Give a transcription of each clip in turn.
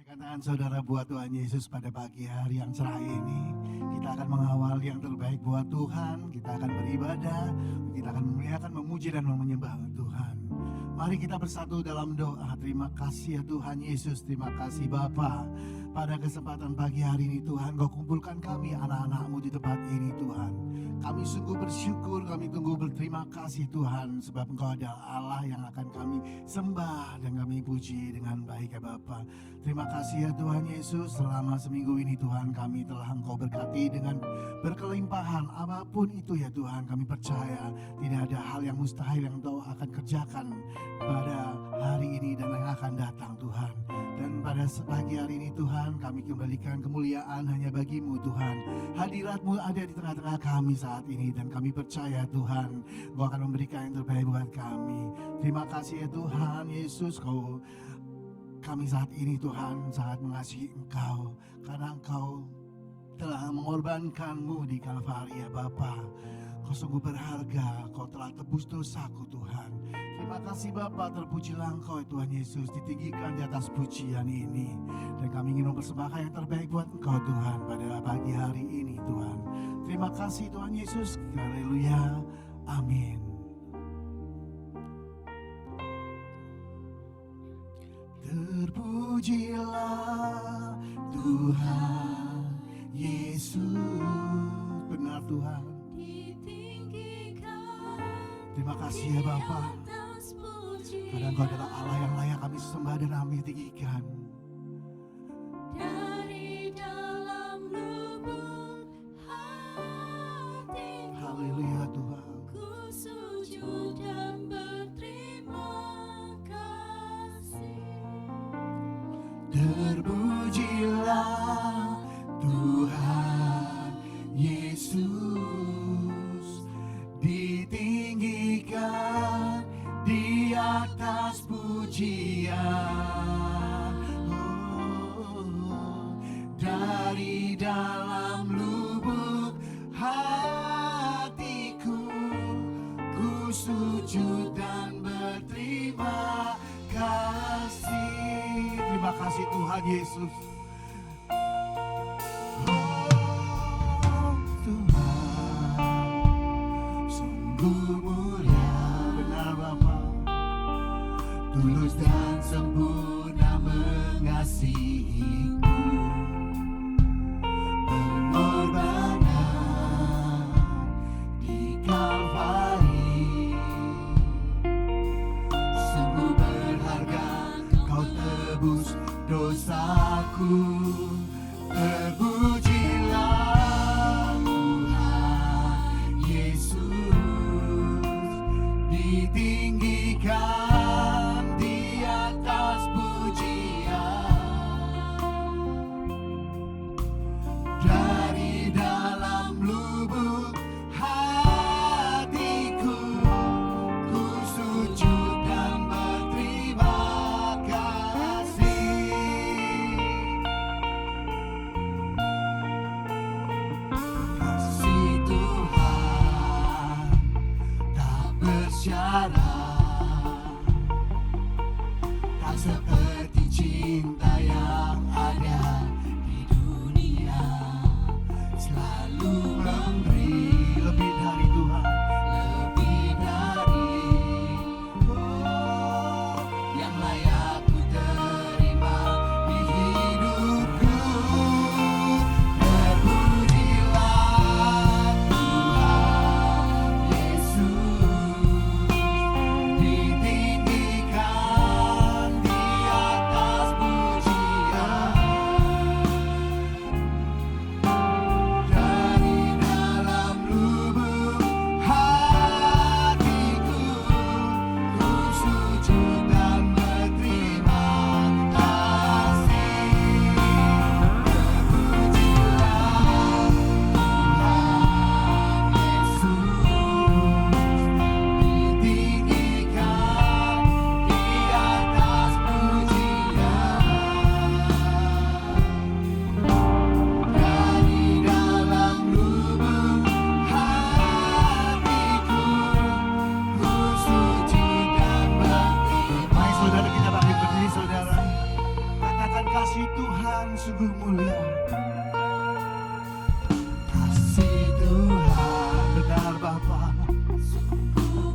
Katakan saudara, buat Tuhan Yesus pada pagi hari yang cerah ini, kita akan mengawal yang terbaik buat Tuhan. Kita akan beribadah, kita akan memuliakan, memuji dan menyembah Tuhan. Mari kita bersatu dalam doa. Terima kasih ya Tuhan Yesus, terima kasih Bapa. Pada kesempatan pagi hari ini Tuhan, Kau kumpulkan kami anak-anak-Mu di tempat ini Tuhan. Kami sungguh bersyukur, kami tunggu berterima kasih Tuhan, sebab Engkau adalah Allah yang akan kami sembah dan kami puji dengan baik ya Bapa. Terima kasih ya Tuhan Yesus, selama seminggu ini Tuhan kami telah Engkau berkati dengan berkelimpahan. Apapun itu ya Tuhan, kami percaya tidak ada hal yang mustahil yang Engkau akan kerjakan pada hari ini dan yang akan datang Tuhan. Dan pada pagi hari ini Tuhan, kami kembalikan kemuliaan hanya bagi-Mu Tuhan. Hadirat-Mu ada di tengah-tengah kami saat ini, dan kami percaya Tuhan, Kau akan memberikan yang terbaik buat kami. Terima kasih ya Tuhan Yesus, kami saat ini Tuhan sangat mengasihi Engkau, karena Engkau telah mengorbankan-Mu di Kalvari ya Bapa. Kau sungguh berharga, Kau telah tebus dosaku Tuhan. Terima kasih Bapa, terpujilah Engkau Tuhan Yesus, ditinggikan di atas pujian ini. Dan kami ingin mempersembahkan yang terbaik buat Engkau Tuhan pada pagi hari ini Tuhan. Terima kasih Tuhan Yesus, haleluya, amin. Terpujilah Tuhan Yesus, benar Tuhan. Terima kasih ya Bapa, karena Engkau adalah Allah yang layak kami sembah dan kami tinggikan. Dari dalam lubuk hati, Haleluya Tuhan. ku sujud dan berterima kasih. Terpujilah Tuhan Yesus, ditinggikan di atas pujian. Dari dalam lubuk hatiku, ku sujud dan berterima kasih. Terima kasih Tuhan Yesus. Tulus dan sempurna mengasihiku, pengorbanan di Kalvari sungguh berharga. Kau tebus dosaku. Terpujilah Tuhan Yesus, ditinggikan di atas pujian. Dari dalam lubuk hatiku, ku sujud dan berterima kasih. Kasih Tuhan tak bersyarat, tak seperti cinta yang ada di dunia. Selalu memberi lebih dari Tuhan, lebih dari yang layak ku terima di hidupku. Terpujilah Tuhan Yesus, ditinggikan di atas pujian. sungguh mulia. Kasih Tuhan, benar Bapa.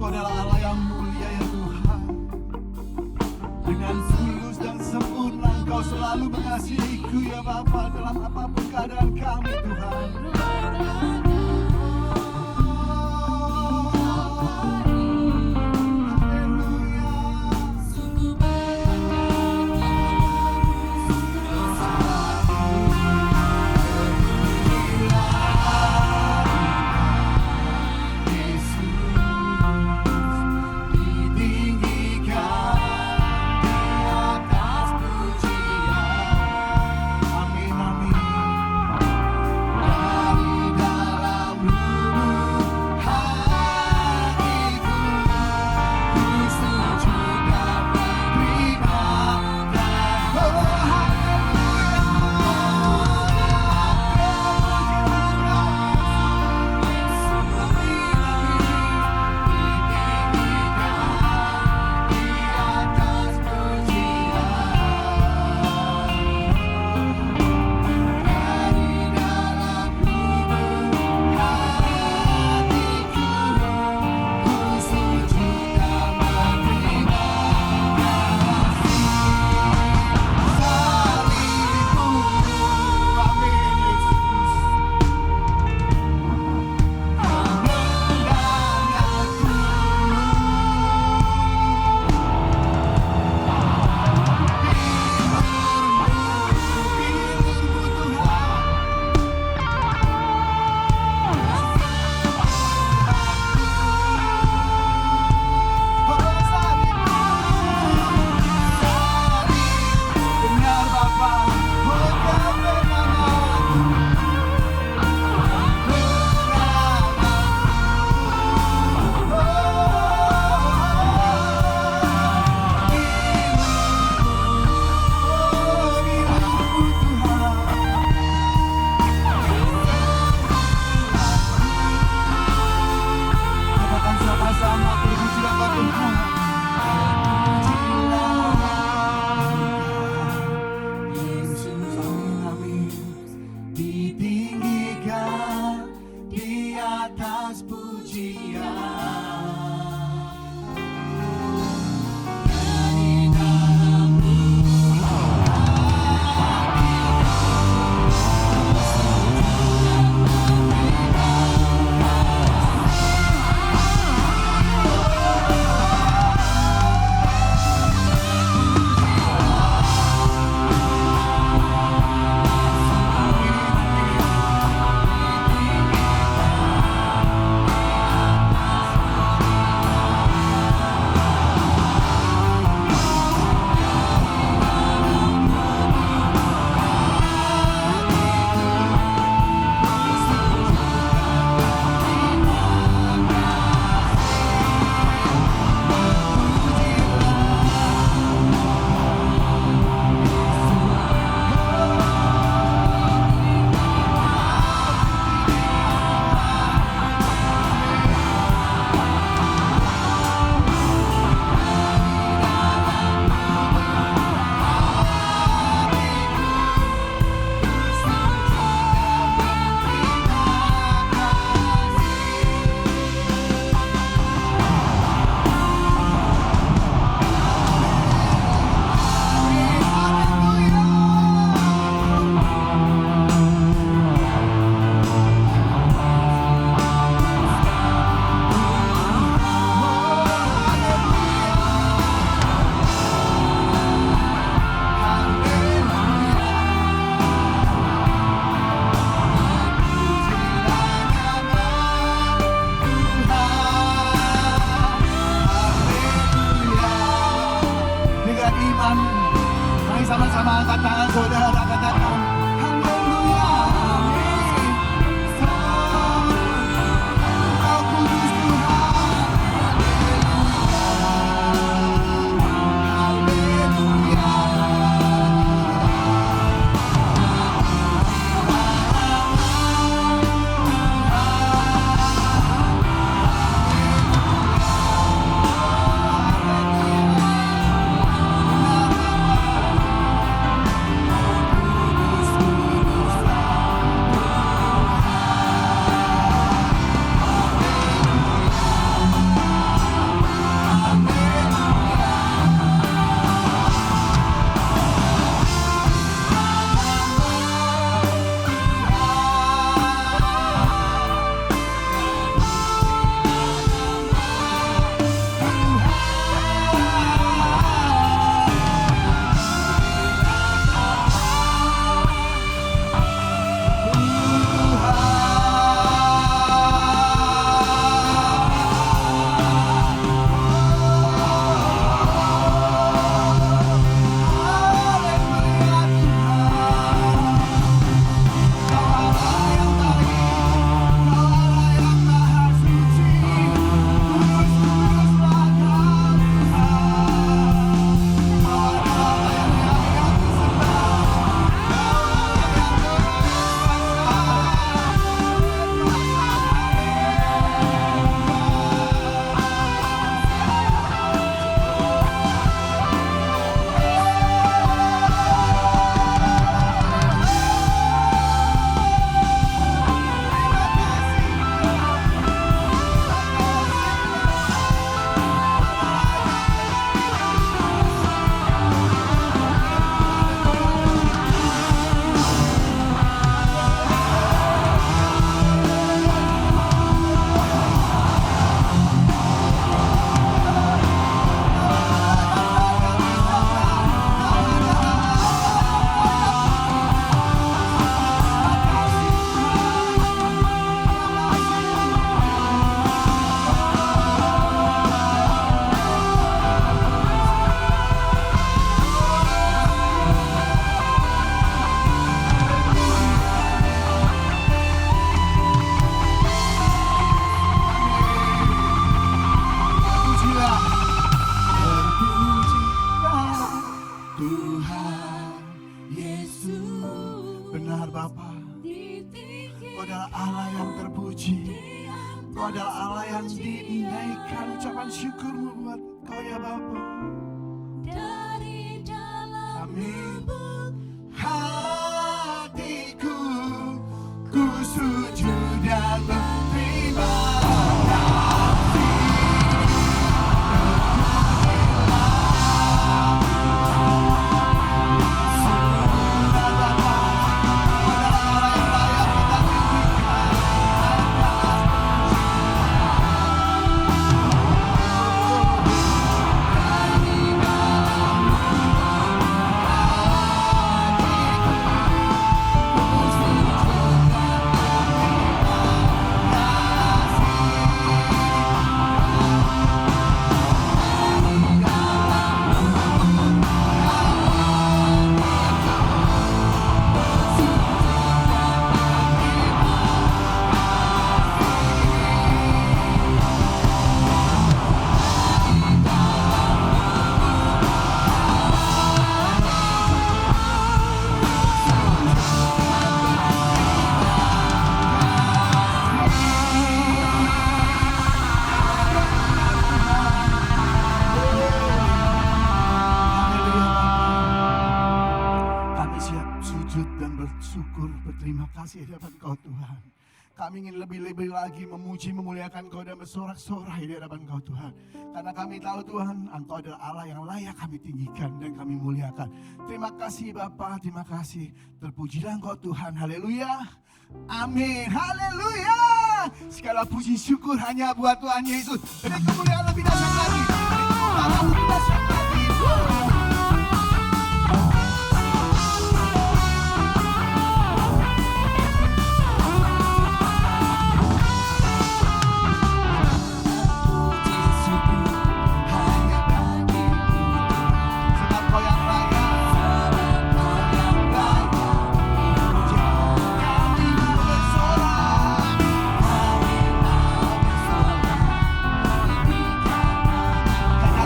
Kau adalah Allah yang mulia ya Tuhan. Dengan tulus dan sempurna Engkau selalu mengasihiku ya Bapa, dalam apapun keadaan kami Tuhan. Sama-sama angkat tangan saudara, katakan haleluya, amin. Engkau kudus Tuhan, haleluya, haleluya. adalah Allah yang dinaikkan. Ucapan syukurmu buat Kau ya Bapa. Dari dalam Amin. lubuk Hatiku ku sujud dan berterima berterima kasih di hadapan Kau Tuhan. Kami ingin lebih-lebih lagi memuji, memuliakan Kau dan bersorak-sorai di hadapan Kau Tuhan. Karena kami tahu Tuhan, Engkau adalah Allah yang layak kami tinggikan dan kami muliakan. Terima kasih Bapa, terima kasih. Terpujilah Engkau Tuhan, haleluya. Amin, haleluya. Segala puji syukur hanya buat Tuhan Yesus. Beri kemuliaan lebih dahsyat lagi. Beri kemuliaan lebih dahsyat lagi.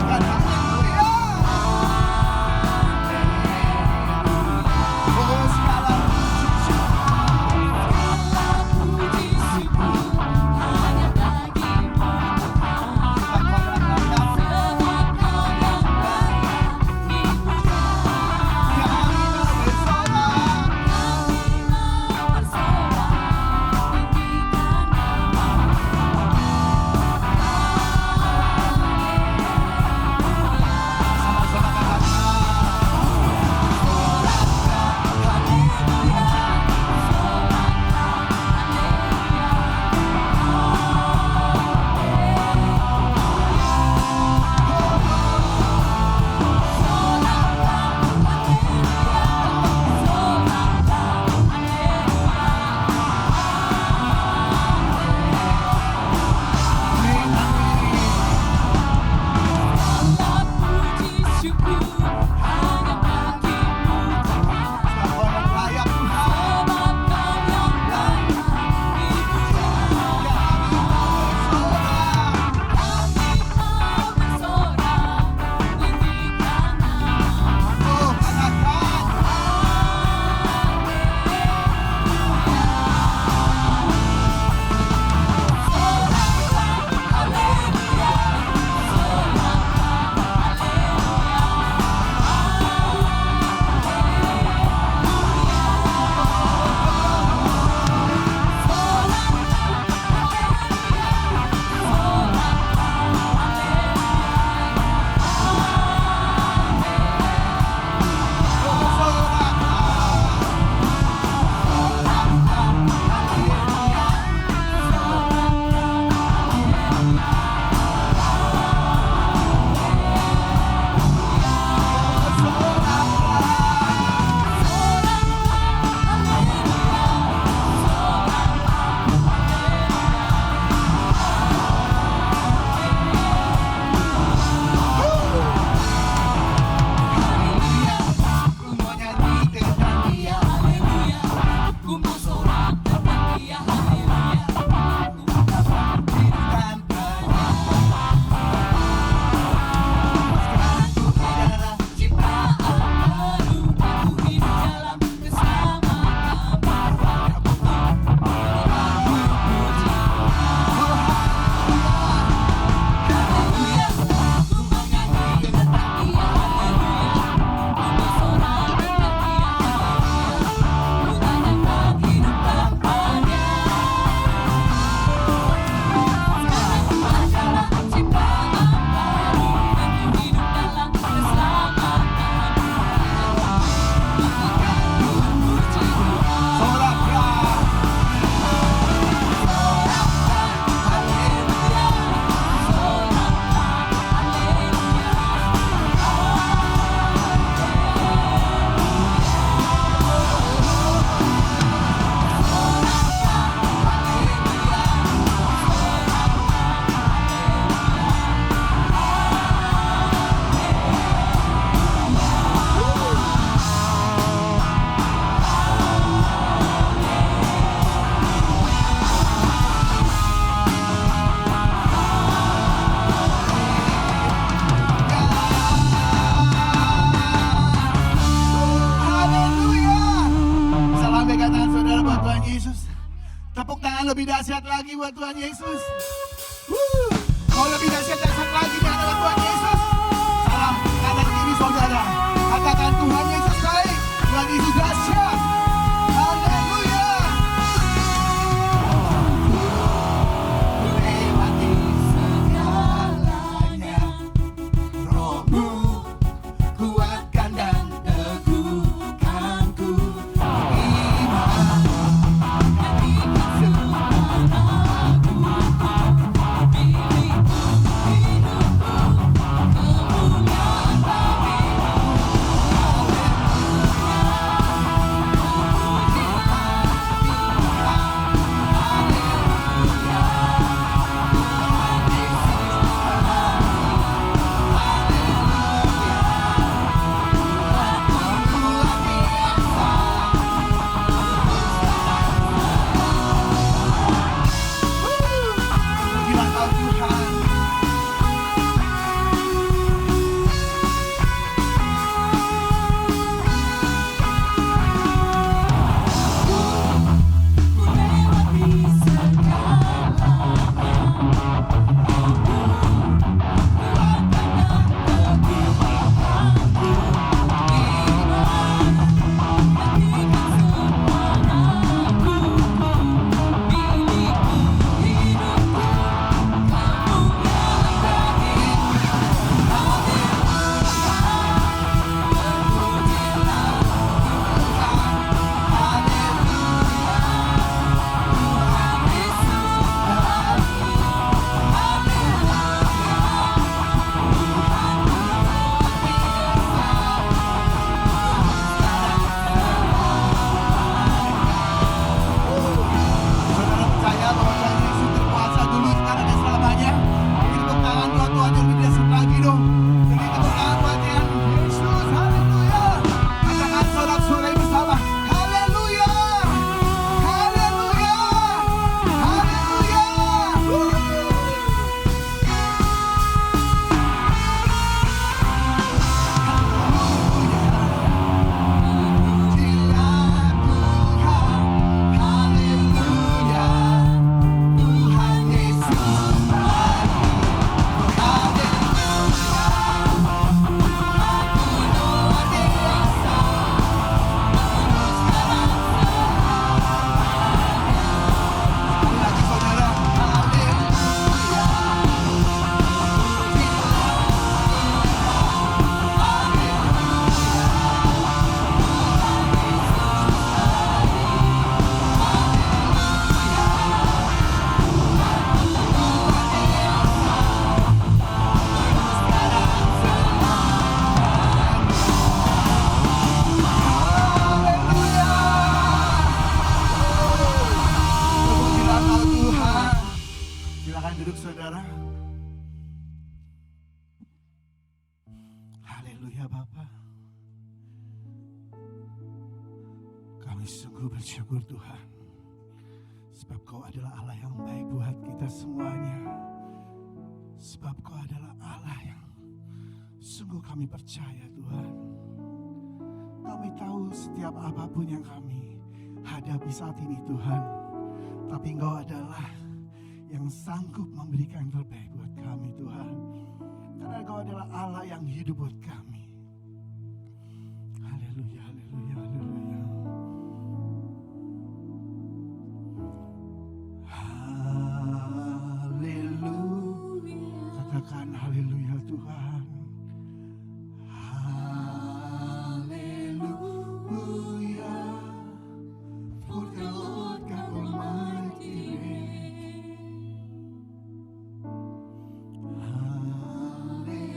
Haleluya. lebih dahsyat lagi buat Tuhan Yesus? Mau lebih dahsyat lagi di hadapan Tuhan Yesus? Salam kanan kiri saudara. Katakan Tuhan Yesus baik, Tuhan Yesus dahsyat. Haleluya. Lewati segalanya, Roh-Mu kuatkan dan teguhkanku. Iman gantikan semua ragu. Milikku hidupku, kemuliaan bagimu. Pujilah kau Tuhan. Ku lewati segalanya, kuatkan dan teguhkanku. Iman gantikan semua ragu. Milikku hidupku, kemuliaan bagimu. Saudara percaya bahwa Tuhan Yesus berkuasa dulu, sekarang dan selamanya. Beri tepuk tangan buat Tuhan yang lebih dahsyat lagi dong. Beri tepuk tangan buat Tuhan Yesus. Haleluya. Katakan sorak-sorai bersama. Haleluya. Haleluya. Haleluya. Pujilah Tuhan. Haleluya. Tuhan Yesus baik. Haleluya. Aku luar biasa. Sekali lagi saudara. Haleluya. Pujilah kau Tuhan. Silakan duduk saudara. Haleluya Bapa. Kami sungguh bersyukur Tuhan. Sebab kau adalah Allah yang baik buat kita semuanya. Sebab kau adalah Allah yang sungguh kami percaya Tuhan. Kami tahu setiap apapun yang kami hadapi saat ini Tuhan. Tapi Engkau adalah yang sanggup memberikan yang terbaik buat kami Tuhan. Karena Engkau adalah Allah yang hidup buat kami. Haleluya, haleluya, haleluya. Haleluya. Katakan haleluya Tuhan. Haleluya. For the Lord God Almighty reigns. Haleluya.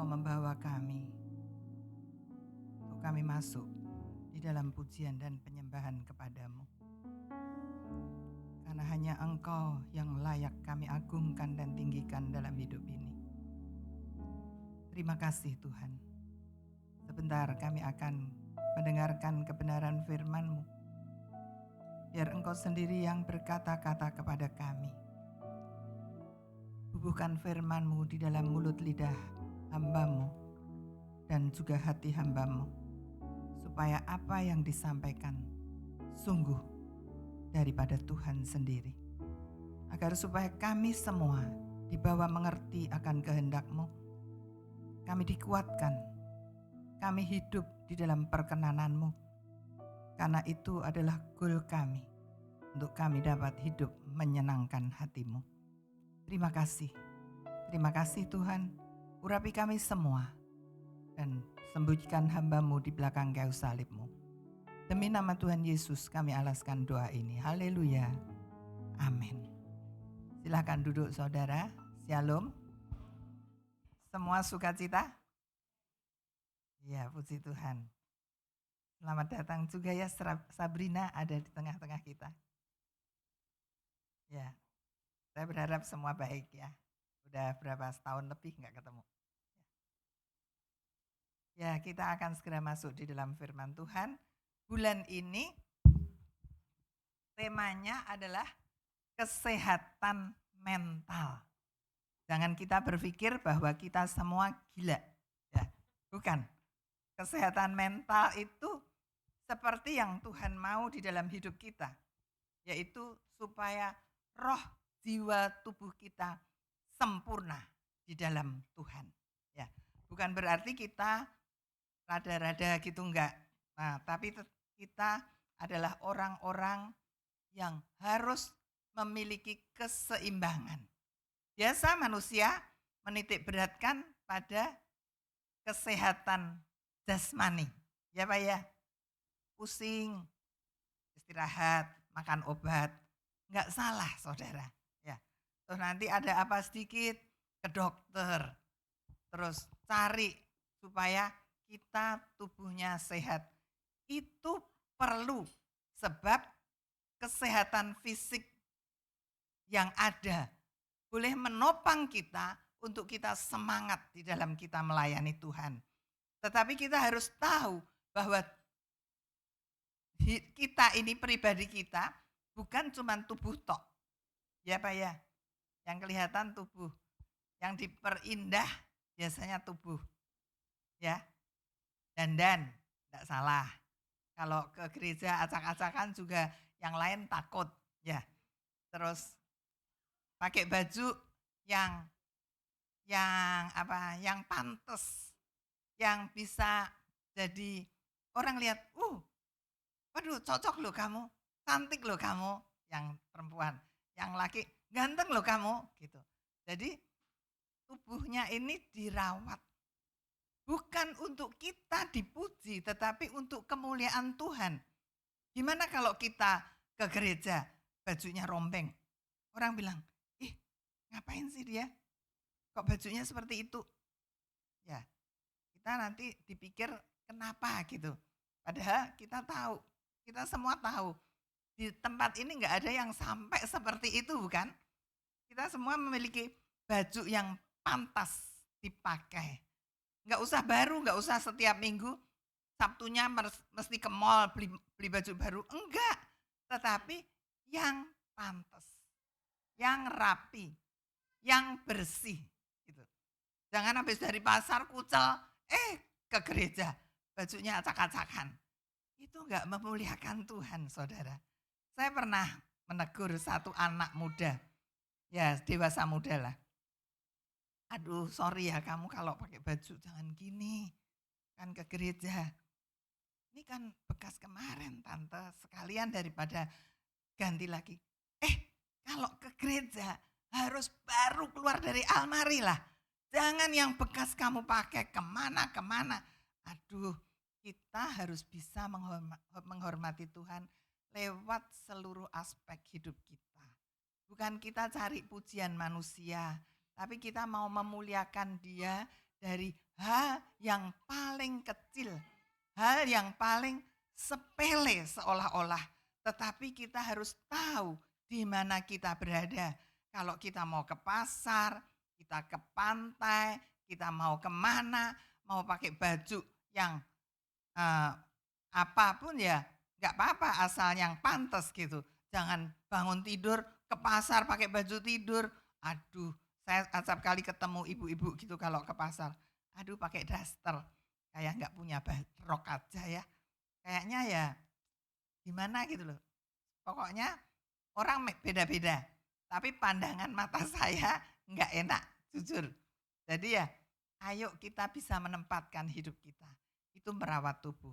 Engkau membawa kami untuk kami masuk di dalam pujian dan penyembahan kepadamu. Karena hanya Engkau yang layak kami agungkan dan tinggikan dalam hidup ini. Terima kasih Tuhan. Sebentar kami akan mendengarkan kebenaran firman-Mu. Biar Engkau sendiri yang berkata-kata kepada kami. Bubuhkan firman-Mu di dalam mulut lidah hamba-Mu dan juga hati hamba-Mu, supaya apa yang disampaikan sungguh daripada Tuhan sendiri. Agar supaya kami semua dibawa mengerti akan kehendak-Mu, kami dikuatkan, kami hidup di dalam perkenanan-Mu, karena itu adalah goal kami, untuk kami dapat hidup menyenangkan hati-Mu. Terima kasih Tuhan, urapi kami semua, dan sembunyikan hamba-Mu di belakang kayu salib-Mu. Demi nama Tuhan Yesus kami alaskan doa ini, haleluya, amin. Silakan duduk saudara, shalom. Semua sukacita? Ya, puji Tuhan. Selamat datang juga ya Sabrina ada di tengah-tengah kita. Ya, saya berharap semua baik ya. Udah berapa setahun lebih nggak ketemu. Ya, kita akan segera masuk di dalam firman Tuhan. Bulan ini temanya adalah kesehatan mental. Jangan kita berpikir bahwa kita semua gila. Ya, bukan. Kesehatan mental itu seperti yang Tuhan mau di dalam hidup kita. Yaitu supaya roh, jiwa, tubuh kita sempurna di dalam Tuhan. Ya, bukan berarti kita rada-rada gitu enggak. Nah, tapi kita adalah orang-orang yang harus memiliki keseimbangan. Biasa manusia menitik beratkan pada kesehatan jasmani. Ya Pak ya, pusing, istirahat, makan obat. Enggak salah saudara. Ya. Terus nanti ada apa sedikit ke dokter. Terus cari supaya kita tubuhnya sehat. Itu perlu sebab kesehatan fisik yang ada boleh menopang kita untuk kita semangat di dalam kita melayani Tuhan. Tetapi kita harus tahu bahwa kita ini pribadi kita bukan cuma tubuh tok. Ya Pak ya, yang kelihatan tubuh. Yang diperindah biasanya tubuh. Ya, dandan, tidak salah. Kalau ke gereja acak-acakan juga yang lain takut. Ya, terus pakai baju yang pantas, yang bisa jadi orang lihat, waduh cocok loh kamu, cantik loh kamu, yang perempuan, yang laki ganteng loh kamu, gitu. Jadi tubuhnya ini dirawat, bukan untuk kita dipuji, tetapi untuk kemuliaan Tuhan. Gimana kalau kita ke gereja bajunya rombeng, orang bilang, ngapain sih dia? Kok bajunya seperti itu? Ya, kita nanti dipikir kenapa gitu. Padahal kita tahu, kita semua tahu. Di tempat ini enggak ada yang sampai seperti itu bukan? Kita semua memiliki baju yang pantas dipakai. Enggak usah baru, enggak usah setiap minggu. Sabtunya mesti ke mall beli baju baru. Enggak, tetapi yang pantas, yang rapi, yang bersih gitu. Jangan habis dari pasar kucel, ke gereja bajunya acak-acakan. Itu enggak memuliakan Tuhan, saudara. Saya pernah menegur satu anak muda, ya dewasa muda lah. Aduh sorry ya kamu kalau pakai baju jangan gini, kan ke gereja. Ini kan bekas kemarin tante, sekalian daripada ganti lagi. Kalau ke gereja harus baru keluar dari almari lah. Jangan yang bekas kamu pakai kemana-kemana. Aduh, kita harus bisa menghormati Tuhan lewat seluruh aspek hidup kita. Bukan kita cari pujian manusia, tapi kita mau memuliakan Dia dari hal yang paling kecil, hal yang paling sepele seolah-olah. Tetapi kita harus tahu di mana kita berada. Kalau kita mau ke pasar, kita ke pantai, kita mau kemana, mau pakai baju yang eh, apapun ya nggak apa-apa asal yang pantas gitu. Jangan bangun tidur ke pasar pakai baju tidur. Aduh, saya acap kali ketemu ibu-ibu gitu kalau ke pasar. Aduh pakai daster, kayak nggak punya rok aja ya. Kayaknya ya gimana gitu loh. Pokoknya orang beda-beda. Tapi pandangan mata saya nggak enak, jujur. Jadi ya, ayo kita bisa menempatkan hidup kita. Itu merawat tubuh.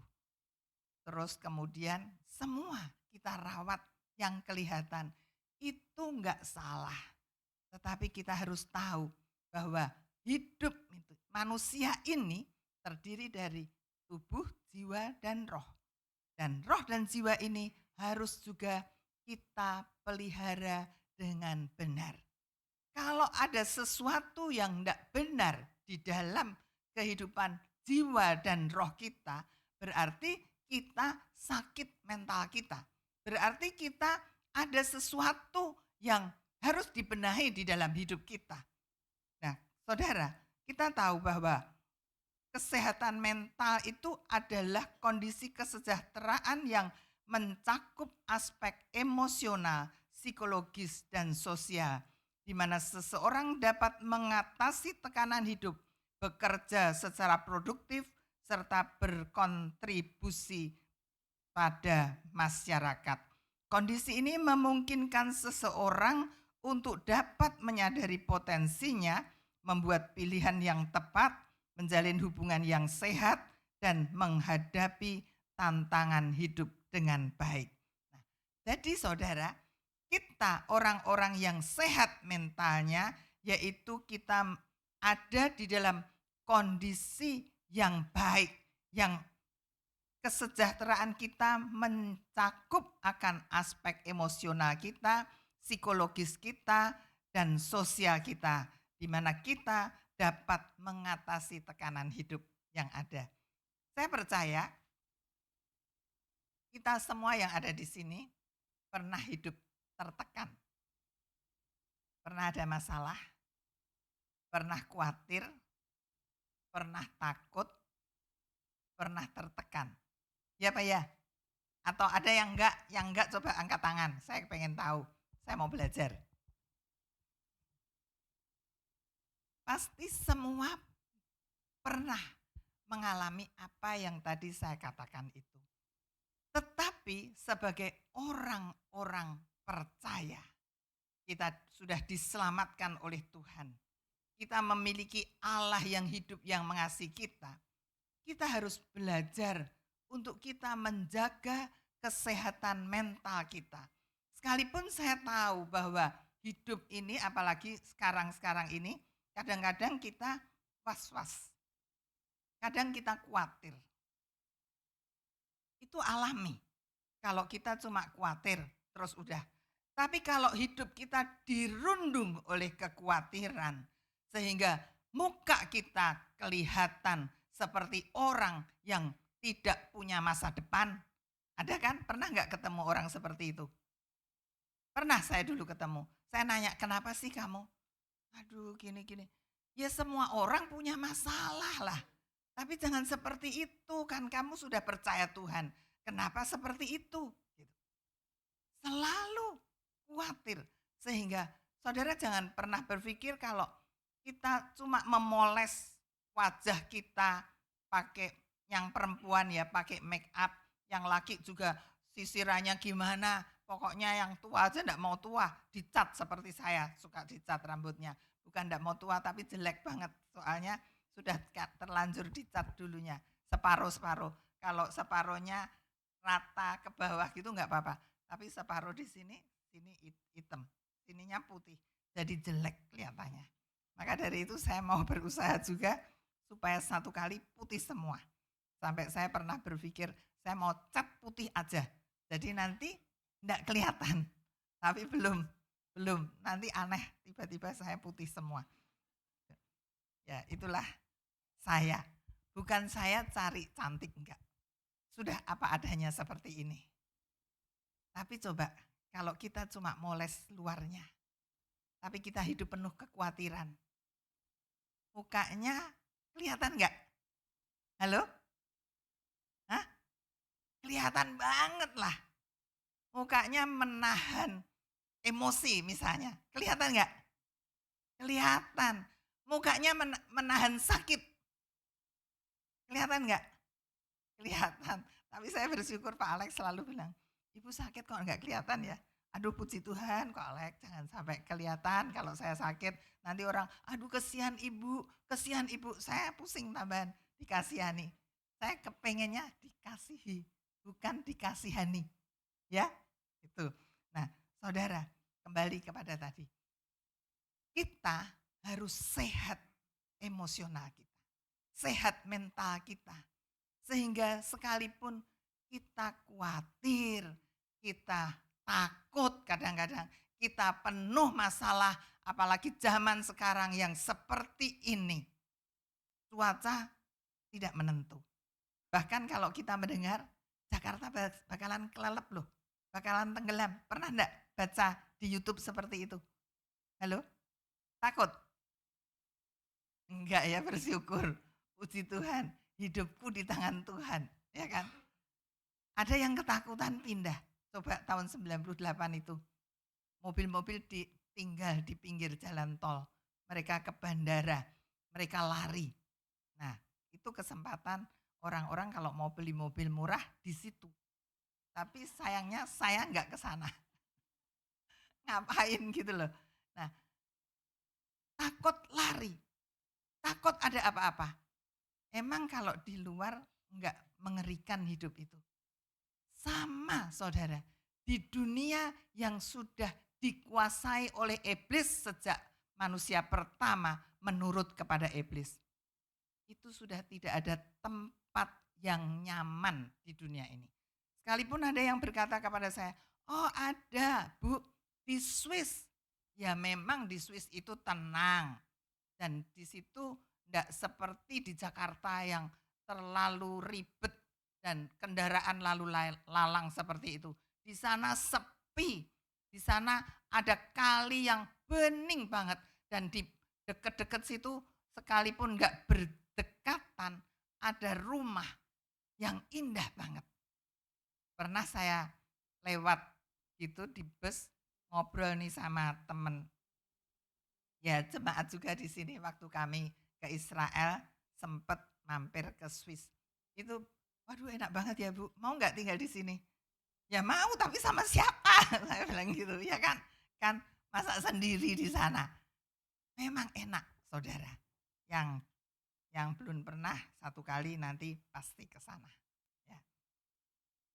Terus kemudian semua kita rawat yang kelihatan. Itu nggak salah. Tetapi kita harus tahu bahwa hidup itu, manusia ini terdiri dari tubuh, jiwa, dan roh. Dan roh dan jiwa ini harus juga kita pelihara dengan benar. Kalau ada sesuatu yang tidak benar di dalam kehidupan jiwa dan roh kita, berarti kita sakit mental kita. Berarti kita ada sesuatu yang harus dibenahi di dalam hidup kita. Nah, saudara, kita tahu bahwa kesehatan mental itu adalah kondisi kesejahteraan yang mencakup aspek emosional, psikologis, dan sosial, di mana seseorang dapat mengatasi tekanan hidup, bekerja secara produktif, serta berkontribusi pada masyarakat. Kondisi ini memungkinkan seseorang untuk dapat menyadari potensinya, membuat pilihan yang tepat, menjalin hubungan yang sehat, dan menghadapi tantangan hidup dengan baik. Nah, jadi saudara, kita orang-orang yang sehat mentalnya, yaitu kita ada di dalam kondisi yang baik, yang kesejahteraan kita mencakup akan aspek emosional kita, psikologis kita, dan sosial kita, di mana kita dapat mengatasi tekanan hidup yang ada. Saya percaya kita semua yang ada di sini pernah hidup tertekan, pernah ada masalah, pernah khawatir, pernah takut, pernah tertekan. Ya Pak ya? Atau ada yang enggak? Yang enggak coba angkat tangan, saya pengen tahu, saya mau belajar. Pasti semua pernah mengalami apa yang tadi saya katakan itu. Tetapi sebagai orang-orang percaya, kita sudah diselamatkan oleh Tuhan. Kita memiliki Allah yang hidup yang mengasihi kita. Kita harus belajar untuk kita menjaga kesehatan mental kita. Sekalipun saya tahu bahwa hidup ini, apalagi sekarang-sekarang ini, kadang-kadang kita was-was. Kadang kita khawatir. Itu alami. Kalau kita cuma khawatir, terus udah. Tapi kalau hidup kita dirundung oleh kekhawatiran, sehingga muka kita kelihatan seperti orang yang tidak punya masa depan. Ada kan? Pernah nggak ketemu orang seperti itu? Pernah saya dulu ketemu. Saya nanya, kenapa sih kamu? Aduh gini-gini. Ya semua orang punya masalah lah. Tapi jangan seperti itu, kan kamu sudah percaya Tuhan. Kenapa seperti itu? Gitu. Selalu khawatir. Sehingga saudara jangan pernah berpikir kalau kita cuma memoles wajah kita pakai yang perempuan ya pakai make up, yang laki juga sisirannya gimana. Pokoknya yang tua aja enggak mau tua, dicat seperti saya, suka dicat rambutnya. Bukan enggak mau tua tapi jelek banget, soalnya sudah terlanjur dicat dulunya, separuh-separuh. Kalau separuhnya rata ke bawah gitu enggak apa-apa. Tapi separuh di sini hitam, sininya putih. Jadi jelek kelihatannya. Maka dari itu saya mau berusaha juga supaya satu kali putih semua. Sampai saya pernah berpikir saya mau cat putih aja. Jadi nanti enggak kelihatan. Tapi belum. Nanti aneh tiba-tiba saya putih semua. Ya itulah saya. Bukan saya cari cantik, enggak. Sudah apa adanya seperti ini. Tapi coba kalau kita cuma moles luarnya, tapi kita hidup penuh kekhawatiran. Mukanya kelihatan enggak? Halo? Hah? Kelihatan banget lah. Mukanya menahan emosi misalnya. Kelihatan enggak? Kelihatan. Mukanya menahan sakit. Kelihatan enggak? Kelihatan. Tapi saya bersyukur Pak Alex selalu bilang, "Ibu sakit kok enggak kelihatan ya?" Aduh puji Tuhan kok Alex, jangan sampai kelihatan kalau saya sakit. Nanti orang, aduh kesian ibu. Saya pusing tambahan, dikasihani. Saya kepengennya dikasihi, bukan dikasihani. Ya, itu. Nah, saudara, kembali kepada tadi. Kita harus sehat emosional kita, sehat mental kita. Sehingga sekalipun kita khawatir, kita takut kadang-kadang, kita penuh masalah, apalagi zaman sekarang yang seperti ini. Cuaca tidak menentu. Bahkan kalau kita mendengar Jakarta bakalan kelelep loh, bakalan tenggelam. Pernah enggak baca di YouTube seperti itu? Halo? Takut? Enggak ya, bersyukur. Puji Tuhan, hidupku di tangan Tuhan, ya kan? Ada yang ketakutan pindah. Coba tahun 98 itu. Mobil-mobil tinggal di pinggir jalan tol. Mereka ke bandara, mereka lari. Nah, itu kesempatan orang-orang kalau mau beli mobil murah di situ. Tapi sayangnya saya enggak ke sana. Ngapain gitu loh. Nah, takut lari. Takut ada apa-apa. Emang kalau di luar enggak mengerikan hidup itu? Sama saudara, di dunia yang sudah dikuasai oleh iblis sejak manusia pertama menurut kepada iblis. Itu sudah tidak ada tempat yang nyaman di dunia ini. Sekalipun ada yang berkata kepada saya, oh ada Bu di Swiss. Ya memang di Swiss itu tenang. Dan di situ tidak seperti di Jakarta yang terlalu ribet dan kendaraan lalu lalang seperti itu. Di sana sepi, di sana ada kali yang bening banget. Dan di dekat-dekat situ sekalipun enggak berdekatan, ada rumah yang indah banget. Pernah saya lewat gitu di bus, ngobrol nih sama temen. Ya jemaat juga di sini waktu kami ke Israel sempat mampir ke Swiss. Itu waduh enak banget ya Bu, mau nggak tinggal di sini? Ya mau tapi sama siapa? Saya bilang gitu ya kan. Kan masa sendiri di sana. Memang enak saudara. Yang belum pernah satu kali nanti pasti ke sana. Ya.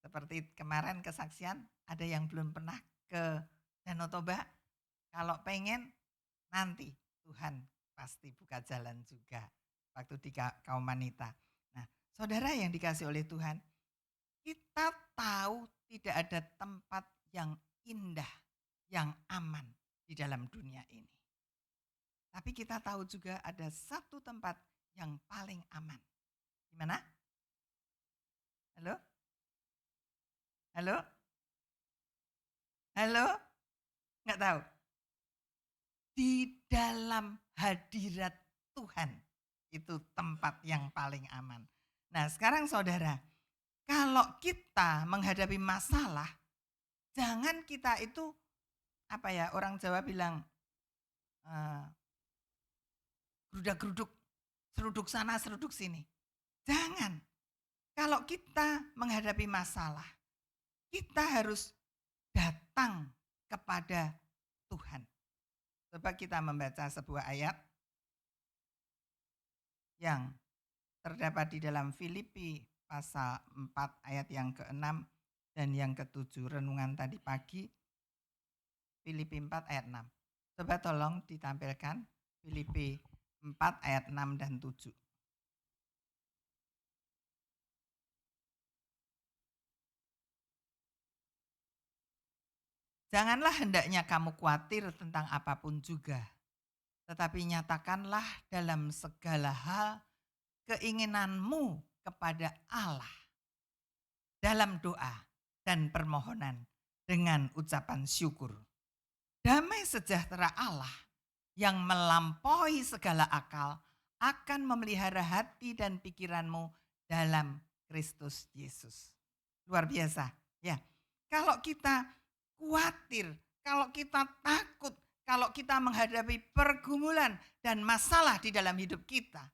Seperti kemarin kesaksian ada yang belum pernah ke Danau Toba. Kalau pengen nanti Tuhan pasti buka jalan juga waktu di kaum wanita. Nah, saudara yang dikasih oleh Tuhan, kita tahu tidak ada tempat yang indah, yang aman di dalam dunia ini. Tapi kita tahu juga ada satu tempat yang paling aman. Di mana? Halo? Halo? Halo? Nggak tahu? Di dalam hadirat Tuhan. Itu tempat yang paling aman. Nah sekarang saudara, kalau kita menghadapi masalah, jangan kita itu, apa ya orang Jawa bilang, gerudak-geruduk, seruduk sana, seruduk sini. Jangan. Kalau kita menghadapi masalah, kita harus datang kepada Tuhan. Coba kita membaca sebuah ayat yang terdapat di dalam Filipi pasal 4 ayat yang ke-6 dan yang ke-7 renungan tadi pagi. Filipi 4 ayat 6. Coba tolong ditampilkan Filipi 4 ayat 6 dan 7. Janganlah hendaknya kamu khawatir tentang apapun juga. Tetapi nyatakanlah dalam segala hal keinginanmu kepada Allah dalam doa dan permohonan dengan ucapan syukur. Damai sejahtera Allah yang melampaui segala akal akan memelihara hati dan pikiranmu dalam Kristus Yesus. Luar biasa, ya. Kalau kita khawatir, kalau kita takut, kalau kita menghadapi pergumulan dan masalah di dalam hidup kita,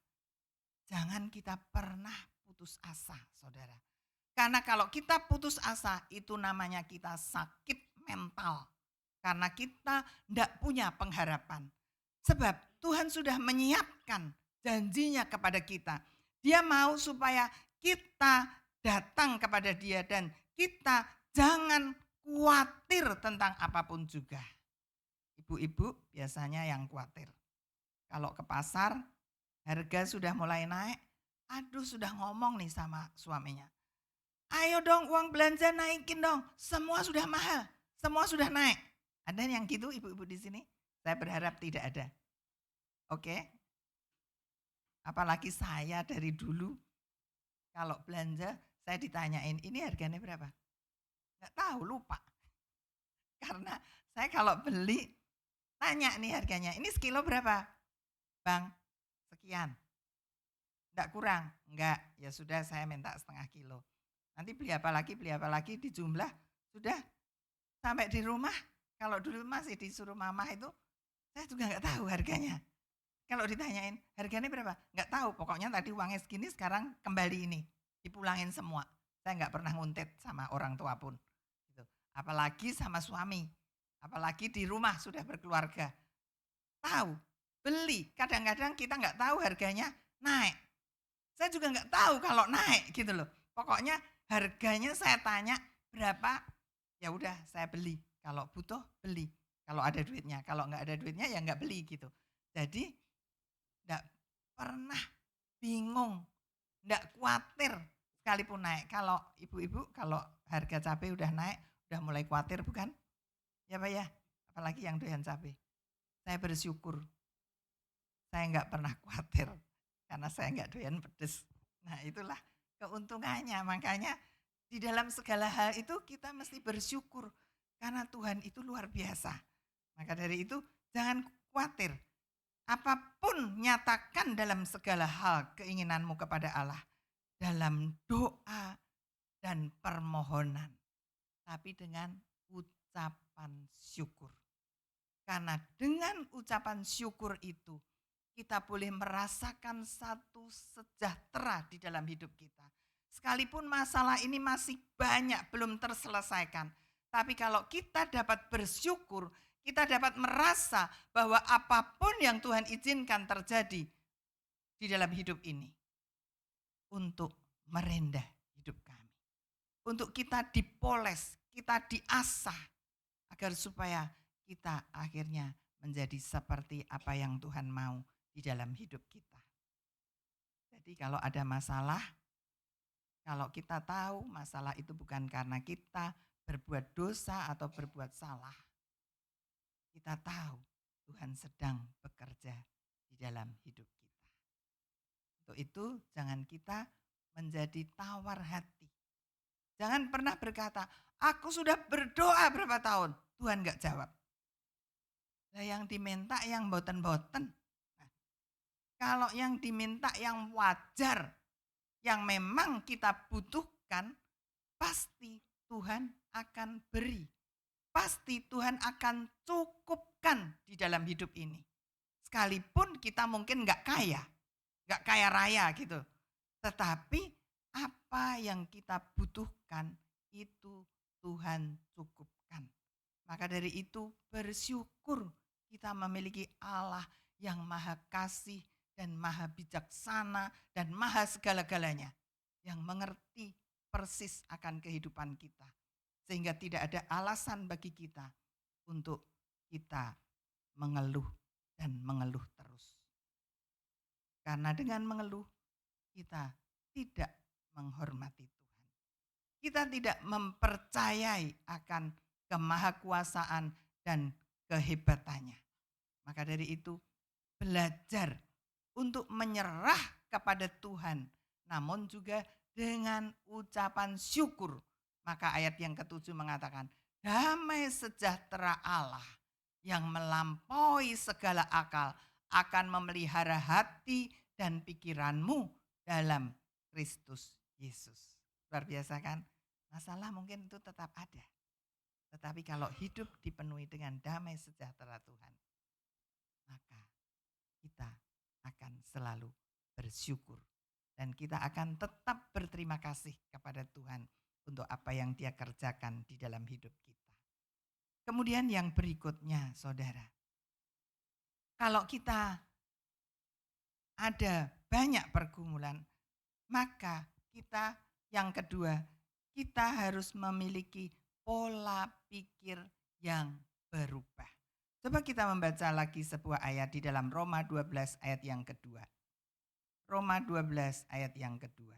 jangan kita pernah putus asa, saudara. Karena kalau kita putus asa, itu namanya kita sakit mental. Karena kita tidak punya pengharapan. Sebab Tuhan sudah menyiapkan janjinya kepada kita. Dia mau supaya kita datang kepada Dia dan kita jangan khawatir tentang apapun juga. Ibu-ibu biasanya yang khawatir. Kalau ke pasar, harga sudah mulai naik, aduh sudah ngomong nih sama suaminya. Ayo dong uang belanja naikin dong, semua sudah mahal, semua sudah naik. Ada yang gitu ibu-ibu di sini? Saya berharap tidak ada. Oke? Apalagi saya dari dulu, kalau belanja saya ditanyain, ini harganya berapa? Nggak tahu, lupa. Karena saya kalau beli, tanya nih harganya, ini sekilo berapa? Bang, sekian. Enggak kurang? Enggak, ya sudah saya minta setengah kilo. Nanti beli apa lagi dijumlah. Sudah sampai di rumah, kalau dulu masih disuruh mama itu, saya juga enggak tahu harganya. Kalau ditanyain harganya berapa? Enggak tahu, pokoknya tadi uangnya segini sekarang kembali ini. Dipulangin semua. Saya enggak pernah nguntit sama orang tua pun. Gitu. Apalagi sama suami. Apalagi di rumah sudah berkeluarga. Tahu, beli. Kadang-kadang kita enggak tahu harganya naik. Saya juga enggak tahu kalau naik gitu loh. Pokoknya harganya saya tanya berapa, ya udah saya beli. Kalau butuh beli, kalau ada duitnya. Kalau enggak ada duitnya ya enggak beli gitu. Jadi enggak pernah bingung, enggak khawatir sekalipun naik. Kalau ibu-ibu kalau harga cabai udah naik, udah mulai khawatir bukan? Ya Pak ya, apalagi yang doyan cabai. Saya bersyukur, saya enggak pernah khawatir karena saya enggak doyan pedes. Nah itulah keuntungannya, makanya di dalam segala hal itu kita mesti bersyukur karena Tuhan itu luar biasa. Maka dari itu jangan khawatir, apapun nyatakan dalam segala hal keinginanmu kepada Allah dalam doa dan permohonan, tapi dengan ucapan syukur. Karena dengan ucapan syukur itu kita boleh merasakan satu sejahtera di dalam hidup kita. Sekalipun masalah ini masih banyak belum terselesaikan. Tapi kalau kita dapat bersyukur, kita dapat merasa bahwa apapun yang Tuhan izinkan terjadi di dalam hidup ini. Untuk merendah hidup kami. Untuk kita dipoles, kita diasah. Agar supaya kita akhirnya menjadi seperti apa yang Tuhan mau di dalam hidup kita. Jadi kalau ada masalah, kalau kita tahu masalah itu bukan karena kita berbuat dosa atau berbuat salah, kita tahu Tuhan sedang bekerja di dalam hidup kita. Untuk itu jangan kita menjadi tawar hati. Jangan pernah berkata, aku sudah berdoa berapa tahun, Tuhan gak jawab. Nah yang diminta yang boten-boten. Kalau yang diminta yang wajar, yang memang kita butuhkan, pasti Tuhan akan beri. Pasti Tuhan akan cukupkan di dalam hidup ini. Sekalipun kita mungkin gak kaya raya gitu. Tetapi apa yang kita butuhkan itu Tuhan cukupkan. Maka dari itu bersyukur kita memiliki Allah yang maha kasih dan maha bijaksana dan maha segala-galanya. Yang mengerti persis akan kehidupan kita. Sehingga tidak ada alasan bagi kita untuk kita mengeluh dan mengeluh terus. Karena dengan mengeluh kita tidak menghormati Tuhan. Kita tidak mempercayai akan kemahakuasaan dan kehebatannya. Maka dari itu belajar untuk menyerah kepada Tuhan, namun juga dengan ucapan syukur. Maka ayat yang ke-7 mengatakan, damai sejahtera Allah yang melampaui segala akal akan memelihara hati dan pikiranmu dalam Kristus Yesus. Luar biasa kan? Masalah mungkin itu tetap ada. Tetapi kalau hidup dipenuhi dengan damai sejahtera Tuhan, maka kita akan selalu bersyukur. Dan kita akan tetap berterima kasih kepada Tuhan untuk apa yang Dia kerjakan di dalam hidup kita. Kemudian yang berikutnya, saudara. Kalau kita ada banyak pergumulan, maka kita yang kedua, kita harus memiliki pola pikir yang berubah. Coba kita membaca lagi sebuah ayat di dalam Roma 12 ayat yang kedua. Roma 12 ayat yang kedua.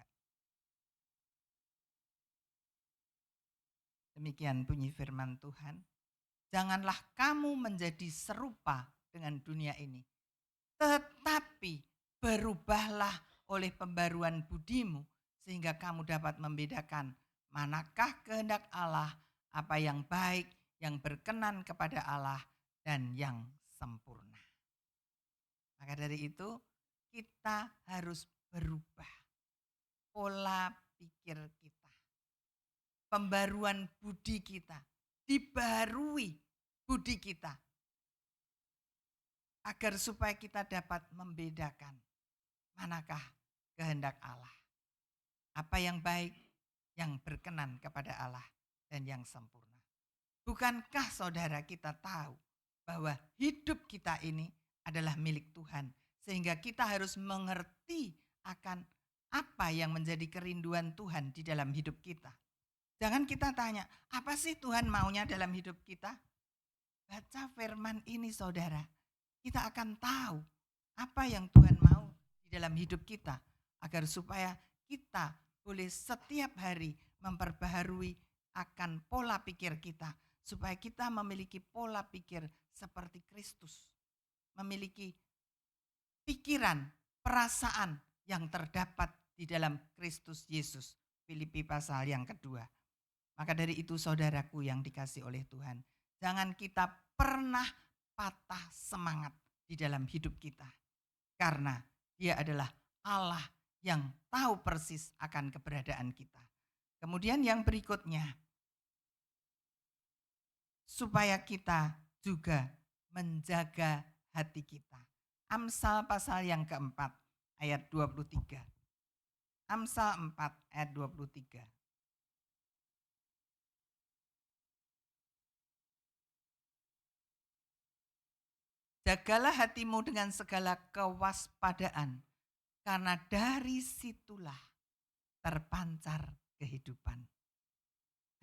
Demikian bunyi firman Tuhan. Janganlah kamu menjadi serupa dengan dunia ini. Tetapi berubahlah oleh pembaruan budimu sehingga kamu dapat membedakan manakah kehendak Allah, apa yang baik, yang berkenan kepada Allah, dan yang sempurna. Maka dari itu kita harus berubah pola pikir kita. Pembaruan budi kita, dibarui budi kita. Agar supaya kita dapat membedakan manakah kehendak Allah. Apa yang baik, yang berkenan kepada Allah, dan yang sempurna. Bukankah saudara kita tahu bahwa hidup kita ini adalah milik Tuhan. Sehingga kita harus mengerti akan apa yang menjadi kerinduan Tuhan di dalam hidup kita. Jangan kita tanya, apa sih Tuhan maunya dalam hidup kita? Baca firman ini saudara, kita akan tahu apa yang Tuhan mau di dalam hidup kita. Agar supaya kita boleh setiap hari memperbaharui akan pola pikir kita. Supaya kita memiliki pola pikir seperti Kristus. Memiliki pikiran, perasaan yang terdapat di dalam Kristus Yesus. Filipi pasal yang kedua. Maka dari itu saudaraku yang dikasih oleh Tuhan, jangan kita pernah patah semangat di dalam hidup kita. Karena Dia adalah Allah yang tahu persis akan keberadaan kita. Kemudian yang berikutnya, supaya kita juga menjaga hati kita. Amsal pasal yang keempat ayat 23. Amsal 4 ayat 23. Jagalah hatimu dengan segala kewaspadaan, karena dari situlah terpancar kehidupan.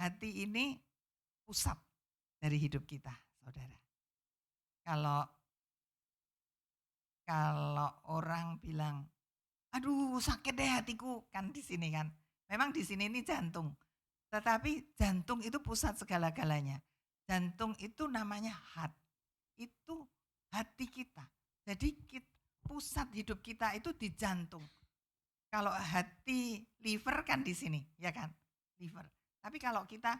Hati ini pusat dari hidup kita, saudara. Kalau orang bilang, aduh sakit deh hatiku, kan di sini kan. Memang di sini ini jantung. Tetapi jantung itu pusat segala-galanya. Jantung itu namanya heart. Itu hati kita. Jadi pusat hidup kita itu di jantung. Kalau hati, liver kan di sini, ya kan? Liver. Tapi kalau kita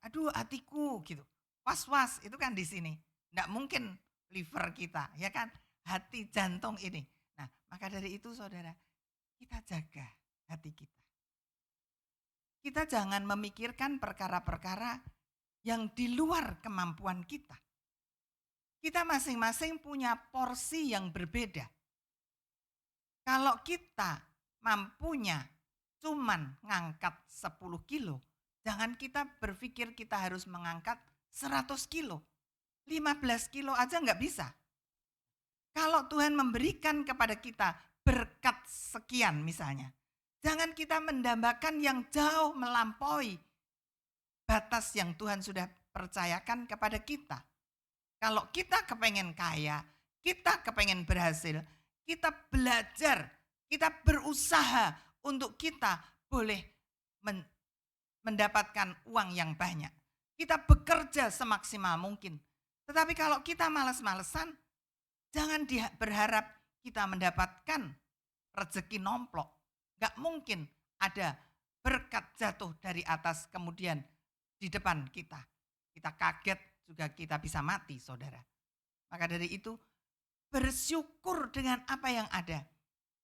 aduh hatiku gitu. Was-was itu kan di sini. Enggak mungkin liver kita, ya kan? Hati, jantung ini. Nah, maka dari itu saudara, kita jaga hati kita. Kita jangan memikirkan perkara-perkara yang di luar kemampuan kita. Kita masing-masing punya porsi yang berbeda. Kalau kita mampunya cuman ngangkat 10 kilo, jangan kita berpikir kita harus mengangkat 100 kilo. 15 kilo aja enggak bisa. Kalau Tuhan memberikan kepada kita berkat sekian misalnya, jangan kita mendambakan yang jauh melampaui batas yang Tuhan sudah percayakan kepada kita. Kalau kita kepengen kaya, kita kepengen berhasil, kita belajar, kita berusaha untuk kita boleh mendapatkan uang yang banyak. Kita bekerja semaksimal mungkin. Tetapi kalau kita malas-malesan, Jangan berharap kita mendapatkan rezeki nomplok. Gak mungkin ada berkat jatuh dari atas kemudian di depan kita. Kita kaget juga kita bisa mati, saudara. Maka dari itu bersyukur dengan apa yang ada.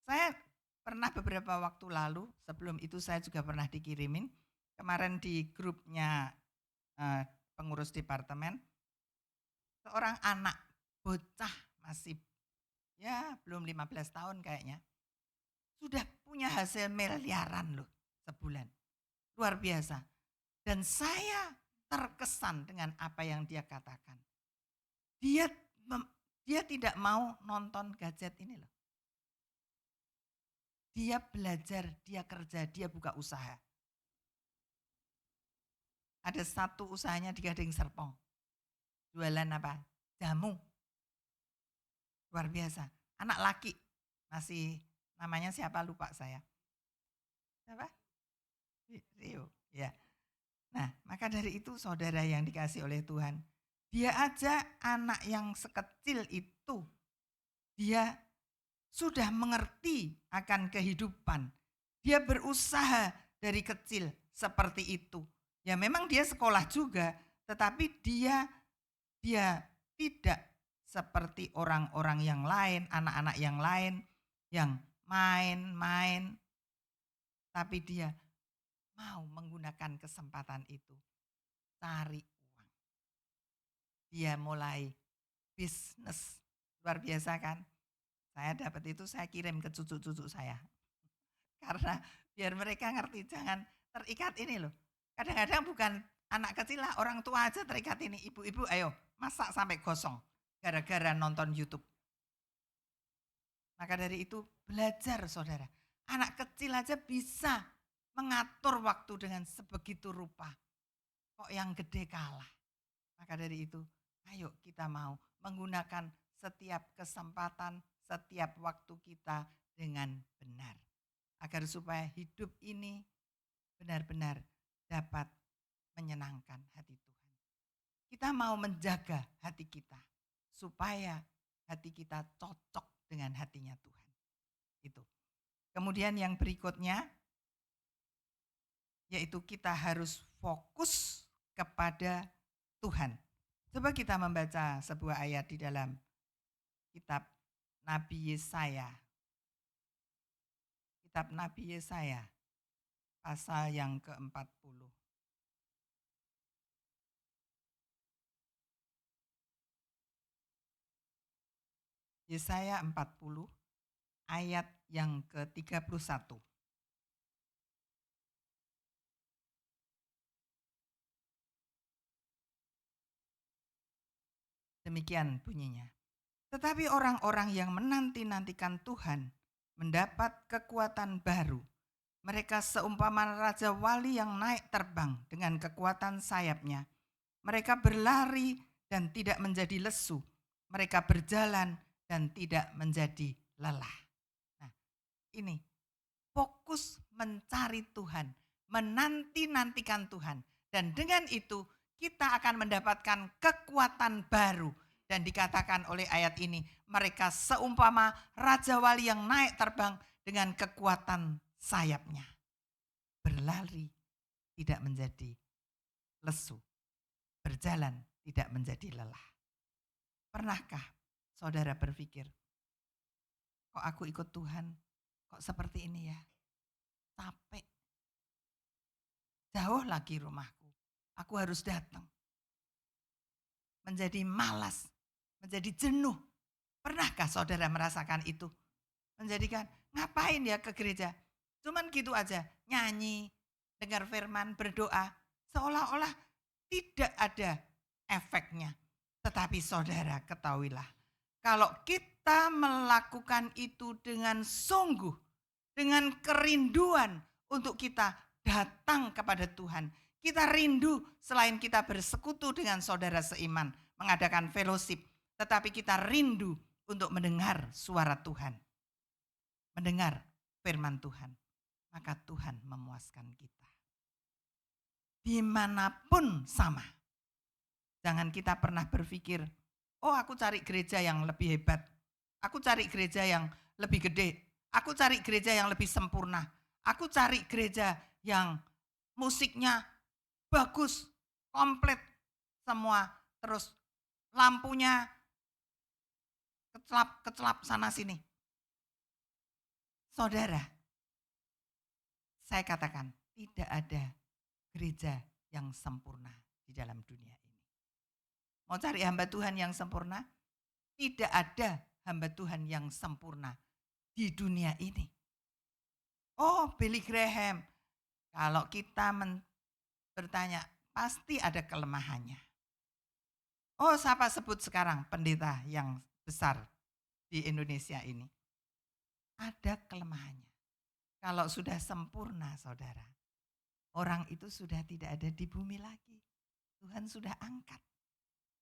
Saya pernah beberapa waktu lalu, sebelum itu saya juga pernah dikirimin. Kemarin di grupnya pengurus departemen, seorang anak bocah masih ya belum 15 tahun kayaknya. Sudah punya hasil miliaran loh sebulan. Luar biasa. Dan saya terkesan dengan apa yang dia katakan. Dia tidak mau nonton gadget ini loh. Dia belajar, dia kerja, dia buka usaha. Ada satu usahanya di Gading Serpong. Jualan apa? Jamu. Luar biasa. Anak laki. Masih namanya siapa lupa saya. Siapa? Rio. Ya. Nah, maka dari itu saudara yang dikasih oleh Tuhan. Dia aja anak yang sekecil itu. Dia sudah mengerti akan kehidupan. Dia berusaha dari kecil seperti itu. Ya memang dia sekolah juga, tetapi dia tidak seperti orang-orang yang lain, anak-anak yang lain yang main-main. Tapi dia mau menggunakan kesempatan itu, cari uang. Dia mulai bisnis, luar biasa kan? Saya dapat itu, saya kirim ke cucu-cucu saya. Karena biar mereka ngerti, jangan terikat ini loh. Kadang-kadang bukan anak kecil lah, orang tua aja terikat ini. Ibu-ibu ayo masak sampai gosong gara-gara nonton YouTube. Maka dari itu belajar saudara. Anak kecil aja bisa mengatur waktu dengan sebegitu rupa. Kok yang gede kalah. Maka dari itu ayo kita mau menggunakan setiap kesempatan, setiap waktu kita dengan benar. Agar supaya hidup ini benar-benar dapat menyenangkan hati Tuhan. Kita mau menjaga hati kita supaya hati kita cocok dengan hatinya Tuhan. Itu. Kemudian yang berikutnya yaitu kita harus fokus kepada Tuhan. Coba kita membaca sebuah ayat di dalam kitab Nabi Yesaya. Kitab Nabi Yesaya pasal yang ke-40. Yesaya 40 ayat yang ke-31. Demikian bunyinya. Tetapi orang-orang yang menanti-nantikan Tuhan mendapat kekuatan baru. Mereka seumpama raja wali yang naik terbang dengan kekuatan sayapnya. Mereka berlari dan tidak menjadi lesu. Mereka berjalan dan tidak menjadi lelah. Nah, ini fokus mencari Tuhan, menanti-nantikan Tuhan. Dan dengan itu kita akan mendapatkan kekuatan baru. Dan dikatakan oleh ayat ini, mereka seumpama raja wali yang naik terbang dengan kekuatan sayapnya. Berlari tidak menjadi lesu. Berjalan tidak menjadi lelah. Pernahkah saudara berpikir, kok aku ikut Tuhan, kok seperti ini ya? Capek. Jauh lagi rumahku, aku harus datang. Menjadi malas, menjadi jenuh. Pernahkah saudara merasakan itu? Menjadikan, ngapain ya ke gereja? Cuman gitu aja, nyanyi, dengar firman, berdoa. Seolah-olah tidak ada efeknya. Tetapi saudara ketahuilah, kalau kita melakukan itu dengan sungguh, dengan kerinduan untuk kita datang kepada Tuhan. Kita rindu selain kita bersekutu dengan saudara seiman, mengadakan fellowship, tetapi kita rindu untuk mendengar suara Tuhan. Mendengar firman Tuhan. Maka Tuhan memuaskan kita. Dimanapun sama. Jangan kita pernah berpikir, oh aku cari gereja yang lebih hebat. Aku cari gereja yang lebih gede. Aku cari gereja yang lebih sempurna. Aku cari gereja yang musiknya bagus, komplit semua. Terus lampunya kecelap sana sini. Saudara, saya katakan tidak ada gereja yang sempurna di dalam dunia ini. Mau cari hamba Tuhan yang sempurna? Tidak ada hamba Tuhan yang sempurna di dunia ini. Oh, Billy Graham. Kalau kita bertanya, pasti ada kelemahannya. Oh, siapa sebut sekarang pendeta yang besar di Indonesia ini? Ada kelemahannya. Kalau sudah sempurna, saudara, orang itu sudah tidak ada di bumi lagi. Tuhan sudah angkat.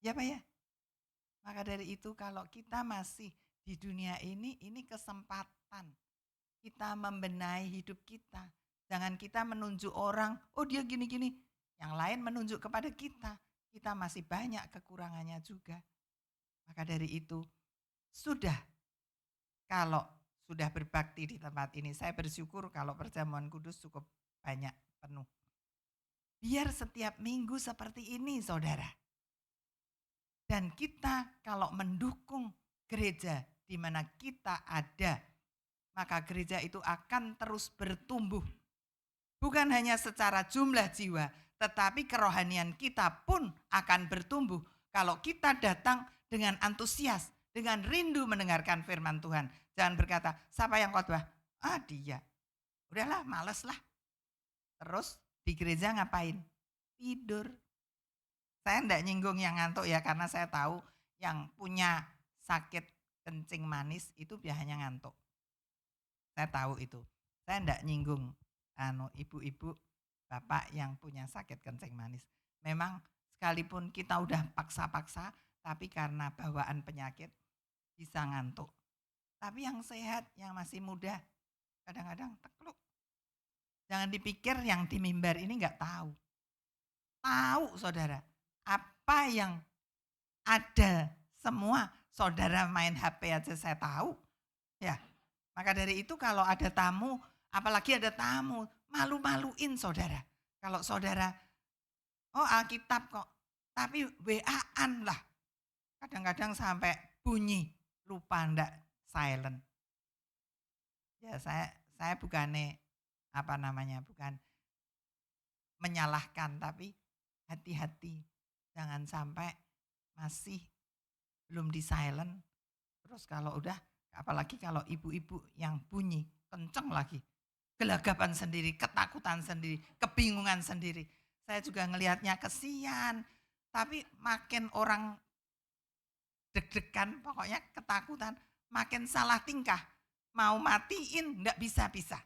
Ya Pak ya? Maka dari itu kalau kita masih di dunia ini kesempatan kita membenahi hidup kita. Jangan kita menunjuk orang, oh dia gini-gini. Yang lain menunjuk kepada kita. Kita masih banyak kekurangannya juga. Maka dari itu, kalau sudah berbakti di tempat ini, saya bersyukur kalau perjamuan kudus cukup banyak, penuh. Biar setiap minggu seperti ini, saudara. Dan kita kalau mendukung gereja di mana kita ada, maka gereja itu akan terus bertumbuh. Bukan hanya secara jumlah jiwa, tetapi kerohanian kita pun akan bertumbuh. Kalau kita datang dengan antusias, dengan rindu mendengarkan firman Tuhan. Jangan berkata, siapa yang khotbah? Ah dia. Udahlah, males lah. Terus di gereja ngapain? Tidur. Saya enggak nyinggung yang ngantuk ya, karena saya tahu yang punya sakit kencing manis itu biasanya ngantuk. Saya tahu itu. Saya enggak nyinggung ibu-ibu, bapak yang punya sakit kencing manis. Memang sekalipun kita udah paksa-paksa, tapi karena bawaan penyakit bisa ngantuk. Tapi yang sehat, yang masih muda, kadang-kadang tekluk. Jangan dipikir yang di mimbar ini enggak tahu. Tahu saudara. Apa yang ada semua, saudara main HP aja saya tahu. Ya, maka dari itu kalau ada tamu, apalagi ada tamu, malu-maluin saudara. Kalau saudara, oh Alkitab kok, tapi WA-an lah. Kadang-kadang sampai bunyi, lupa ndak silent. Ya saya bukan bukan menyalahkan, tapi hati-hati. Jangan sampai masih belum di silent. Terus kalau udah, apalagi kalau ibu-ibu yang bunyi, kenceng lagi. Gelagapan sendiri, ketakutan sendiri, kebingungan sendiri. Saya juga ngelihatnya kesian. Tapi makin orang deg-degan, pokoknya ketakutan, makin salah tingkah. Mau matiin, enggak bisa-bisa.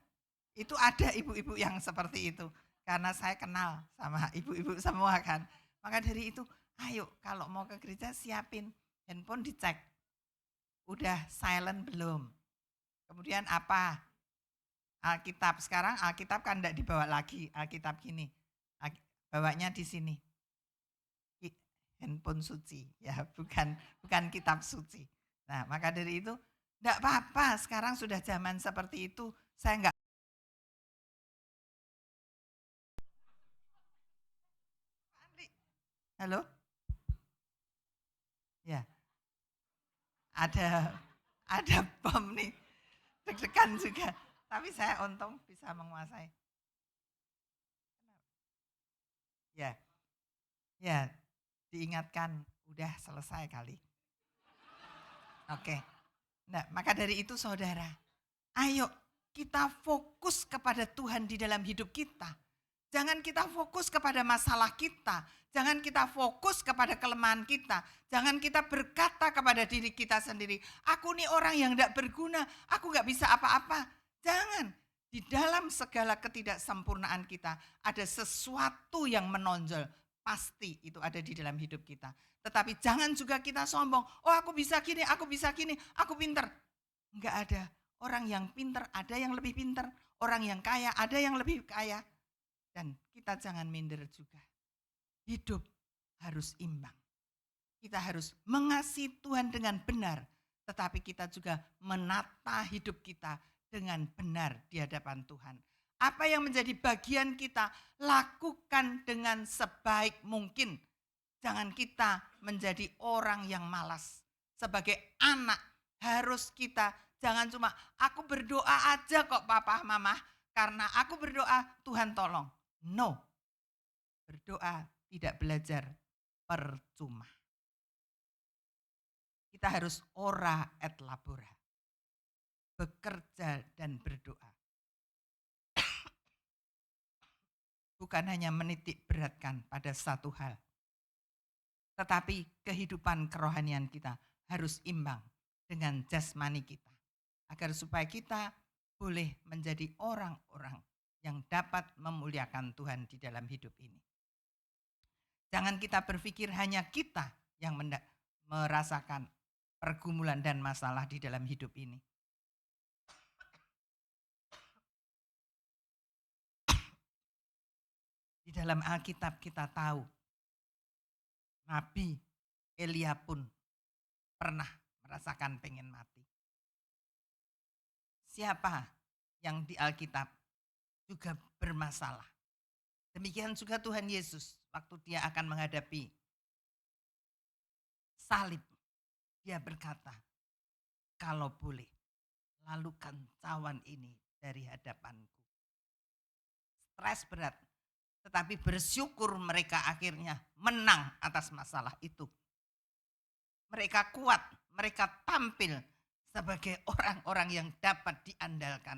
Itu ada ibu-ibu yang seperti itu. Karena saya kenal sama ibu-ibu semua kan. Maka dari itu, ayo kalau mau ke gereja siapin handphone dicek. Udah silent belum? Kemudian apa? Alkitab. Sekarang Alkitab kan enggak dibawa lagi. Alkitab gini. Bawanya di sini. Handphone suci. Ya bukan kitab suci. Nah maka dari itu enggak apa-apa. Sekarang sudah zaman seperti itu. Saya enggak. Halo? Ya. Ada bom nih. Deg-degan juga. Tapi saya untung bisa menguasai. Ya. Ya, diingatkan udah selesai kali. Oke. Nah, maka dari itu saudara, ayo kita fokus kepada Tuhan di dalam hidup kita. Jangan kita fokus kepada masalah kita. Jangan kita fokus kepada kelemahan kita. Jangan kita berkata kepada diri kita sendiri, aku nih orang yang tidak berguna, aku gak bisa apa-apa. Jangan. Di dalam segala ketidaksempurnaan kita, ada sesuatu yang menonjol. Pasti itu ada di dalam hidup kita. Tetapi jangan juga kita sombong, oh aku bisa gini, aku pinter. Enggak ada. Orang yang pinter, ada yang lebih pinter. Orang yang kaya, ada yang lebih kaya. Dan kita jangan minder juga. Hidup harus imbang. Kita harus mengasihi Tuhan dengan benar. tetapi kita juga menata hidup kita dengan benar di hadapan Tuhan. Apa yang menjadi bagian kita, lakukan dengan sebaik mungkin. Jangan kita menjadi orang yang malas. Sebagai anak harus kita, jangan cuma aku berdoa aja kok papa mama, karena aku berdoa Tuhan tolong. No, berdoa tidak belajar percuma. Kita harus ora et labora, bekerja dan berdoa. Bukan hanya menitik beratkan pada satu hal, tetapi kehidupan kerohanian kita harus imbang dengan jasmani kita. Agar supaya kita boleh menjadi orang-orang yang dapat memuliakan Tuhan di dalam hidup ini. Jangan kita berpikir hanya kita yang merasakan pergumulan dan masalah di dalam hidup ini. Di dalam Alkitab kita tahu, Nabi Elia pun pernah merasakan pengen mati. Siapa yang di Alkitab juga bermasalah. Demikian juga Tuhan Yesus waktu dia akan menghadapi salib. Dia berkata, kalau boleh, lalukan cawan ini dari hadapanku. Stres berat. Tetapi bersyukur mereka akhirnya menang atas masalah itu. Mereka kuat, mereka tampil sebagai orang-orang yang dapat diandalkan.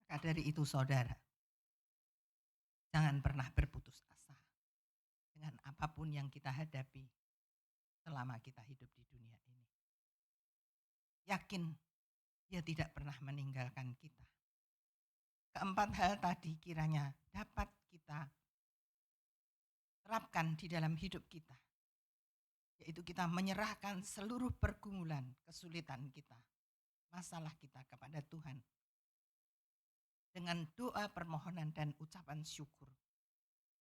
Maka dari itu saudara, jangan pernah berputus asa dengan apapun yang kita hadapi selama kita hidup di dunia ini. Yakin dia tidak pernah meninggalkan kita. Keempat hal tadi kiranya dapat kita terapkan di dalam hidup kita. Yaitu kita menyerahkan seluruh pergumulan, kesulitan kita, masalah kita kepada Tuhan. Dengan doa, permohonan, dan ucapan syukur.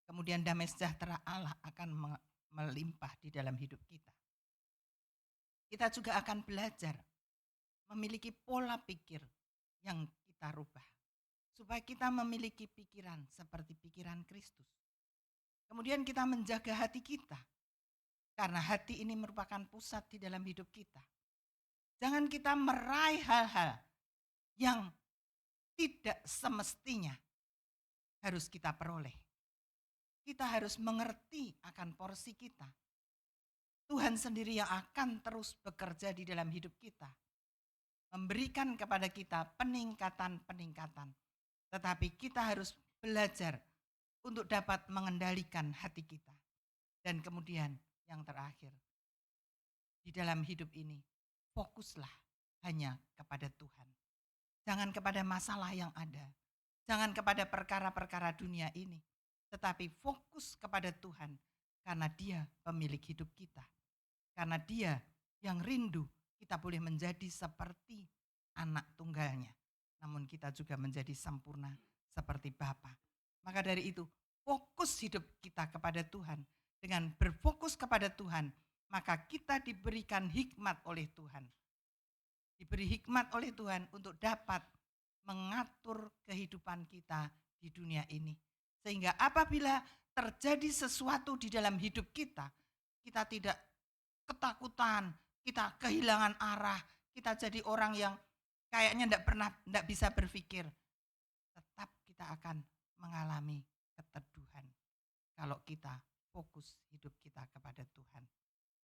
Kemudian damai sejahtera Allah akan melimpah di dalam hidup kita. Kita juga akan belajar memiliki pola pikir yang kita rubah. Supaya kita memiliki pikiran seperti pikiran Kristus. Kemudian kita menjaga hati kita. Karena hati ini merupakan pusat di dalam hidup kita. Jangan kita meraih hal-hal yang tidak semestinya harus kita peroleh. Kita harus mengerti akan porsi kita. Tuhan sendiri yang akan terus bekerja di dalam hidup kita. Memberikan kepada kita peningkatan-peningkatan. Tetapi kita harus belajar untuk dapat mengendalikan hati kita. Dan kemudian yang terakhir, di dalam hidup ini, fokuslah hanya kepada Tuhan. Jangan kepada masalah yang ada. Jangan kepada perkara-perkara dunia ini. Tetapi fokus kepada Tuhan. Karena dia pemilik hidup kita. Karena dia yang rindu kita boleh menjadi seperti anak tunggalnya. Namun kita juga menjadi sempurna seperti Bapa. Maka dari itu, fokus hidup kita kepada Tuhan. Dengan berfokus kepada Tuhan, maka kita diberikan hikmat oleh Tuhan. Diberi hikmat oleh Tuhan untuk dapat mengatur kehidupan kita di dunia ini. Sehingga apabila terjadi sesuatu di dalam hidup kita, kita tidak ketakutan, kita kehilangan arah, kita jadi orang yang kayaknya tidak bisa berpikir. Tetap kita akan mengalami keteduhan kalau kita fokus hidup kita kepada Tuhan.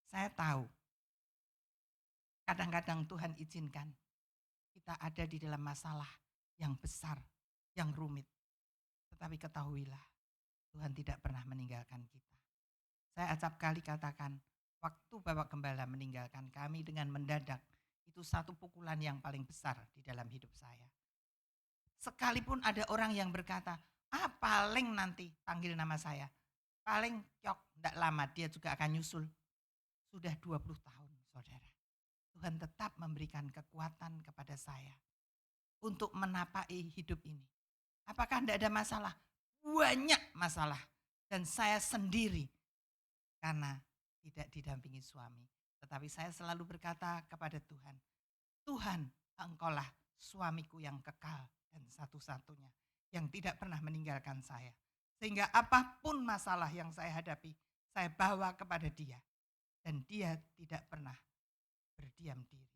Saya tahu kadang-kadang Tuhan izinkan kita ada di dalam masalah yang besar, yang rumit. Tetapi ketahuilah, Tuhan tidak pernah meninggalkan kita. Saya acap kali katakan, waktu Bapak Gembala meninggalkan kami dengan mendadak, itu satu pukulan yang paling besar di dalam hidup saya. Sekalipun ada orang yang berkata, paling nanti panggil nama saya. Paling kyok, tidak lama dia juga akan nyusul. Sudah 20 tahun saudara. Tuhan tetap memberikan kekuatan kepada saya untuk menapai hidup ini. Apakah tidak ada masalah? Banyak masalah. Dan saya sendiri karena tidak didampingi suami. Tetapi saya selalu berkata kepada Tuhan, Tuhan, Engkaulah suamiku yang kekal dan satu-satunya yang tidak pernah meninggalkan saya. Sehingga apapun masalah yang saya hadapi, saya bawa kepada Dia. Dan Dia tidak pernah berdiam diri.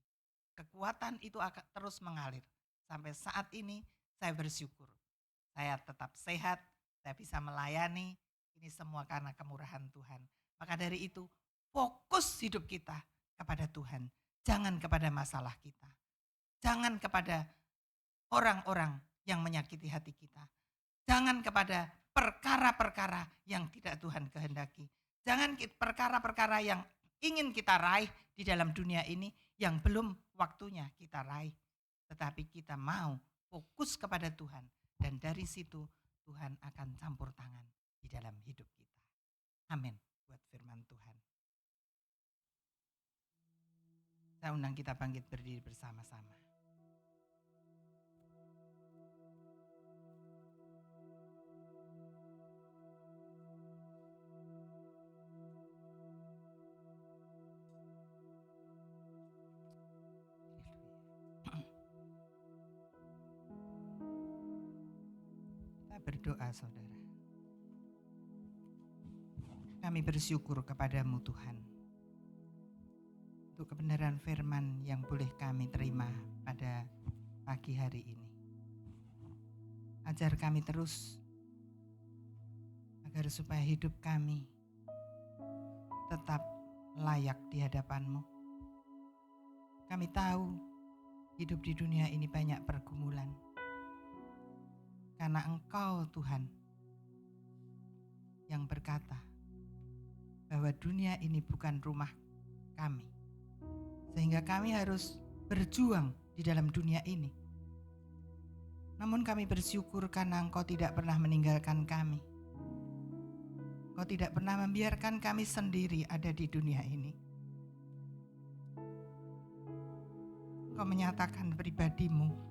Kekuatan itu akan terus mengalir. Sampai saat ini saya bersyukur. Saya tetap sehat, saya bisa melayani. Ini semua karena kemurahan Tuhan. Maka dari itu, fokus hidup kita kepada Tuhan. Jangan kepada masalah kita. Jangan kepada orang-orang yang menyakiti hati kita. Jangan kepada perkara-perkara yang tidak Tuhan kehendaki. Jangan perkara-perkara yang ingin kita raih di dalam dunia ini yang belum waktunya kita raih. Tetapi kita mau fokus kepada Tuhan. Dan dari situ Tuhan akan campur tangan di dalam hidup kita. Amin. Buat firman Tuhan. Saya undang kita bangkit berdiri bersama-sama. Kita berdoa, saudara. Kami bersyukur kepadamu Tuhan untuk kebenaran firman yang boleh kami terima pada pagi hari ini. Ajar kami terus agar supaya hidup kami tetap layak di hadapan-Mu. Kami tahu hidup di dunia ini banyak pergumulan. Karena Engkau Tuhan yang berkata bahwa dunia ini bukan rumah kami. Sehingga kami harus berjuang di dalam dunia ini. Namun kami bersyukur karena Engkau tidak pernah meninggalkan kami. Engkau tidak pernah membiarkan kami sendiri ada di dunia ini. Engkau menyatakan pribadi-Mu,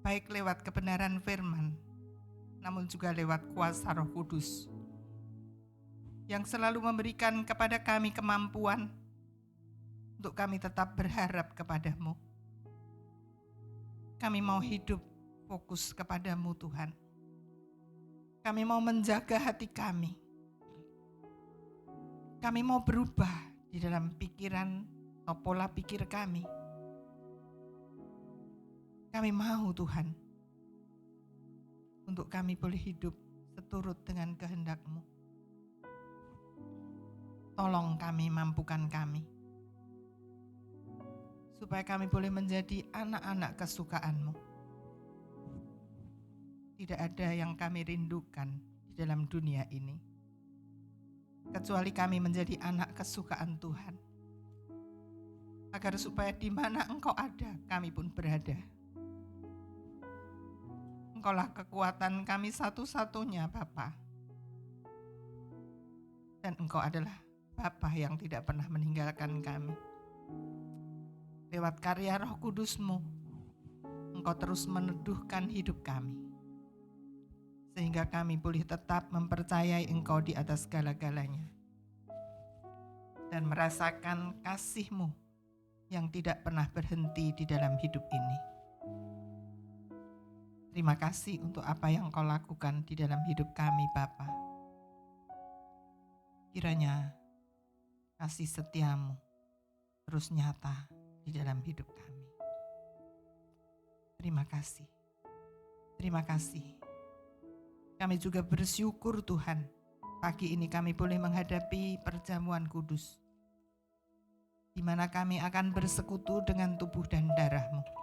baik lewat kebenaran firman, namun juga lewat kuasa Roh Kudus, yang selalu memberikan kepada kami kemampuan untuk kami tetap berharap kepada-Mu. Kami mau hidup fokus kepada-Mu Tuhan. Kami mau menjaga hati kami. Kami mau berubah di dalam pikiran atau pola pikir kami. Kami mau Tuhan, untuk kami boleh hidup seturut dengan kehendak-Mu. Tolong kami, mampukan kami, supaya kami boleh menjadi anak-anak kesukaan-Mu. Tidak ada yang kami rindukan di dalam dunia ini, kecuali kami menjadi anak kesukaan Tuhan. Agar supaya di mana Engkau ada, kami pun berada. Engkaulah kekuatan kami satu-satunya, Bapa. Dan Engkau adalah Bapa yang tidak pernah meninggalkan kami. Lewat karya Roh Kudus-Mu, Engkau terus meneduhkan hidup kami. Sehingga kami boleh tetap mempercayai Engkau di atas segala-galanya. Dan merasakan kasih-Mu yang tidak pernah berhenti di dalam hidup ini. Terima kasih untuk apa yang Engkau lakukan di dalam hidup kami, Bapa. Kiranya kasih setia-Mu terus nyata di dalam hidup kami. Terima kasih. Terima kasih. Kami juga bersyukur Tuhan, pagi ini kami boleh menghadapi perjamuan kudus, di mana kami akan bersekutu dengan tubuh dan darah-Mu.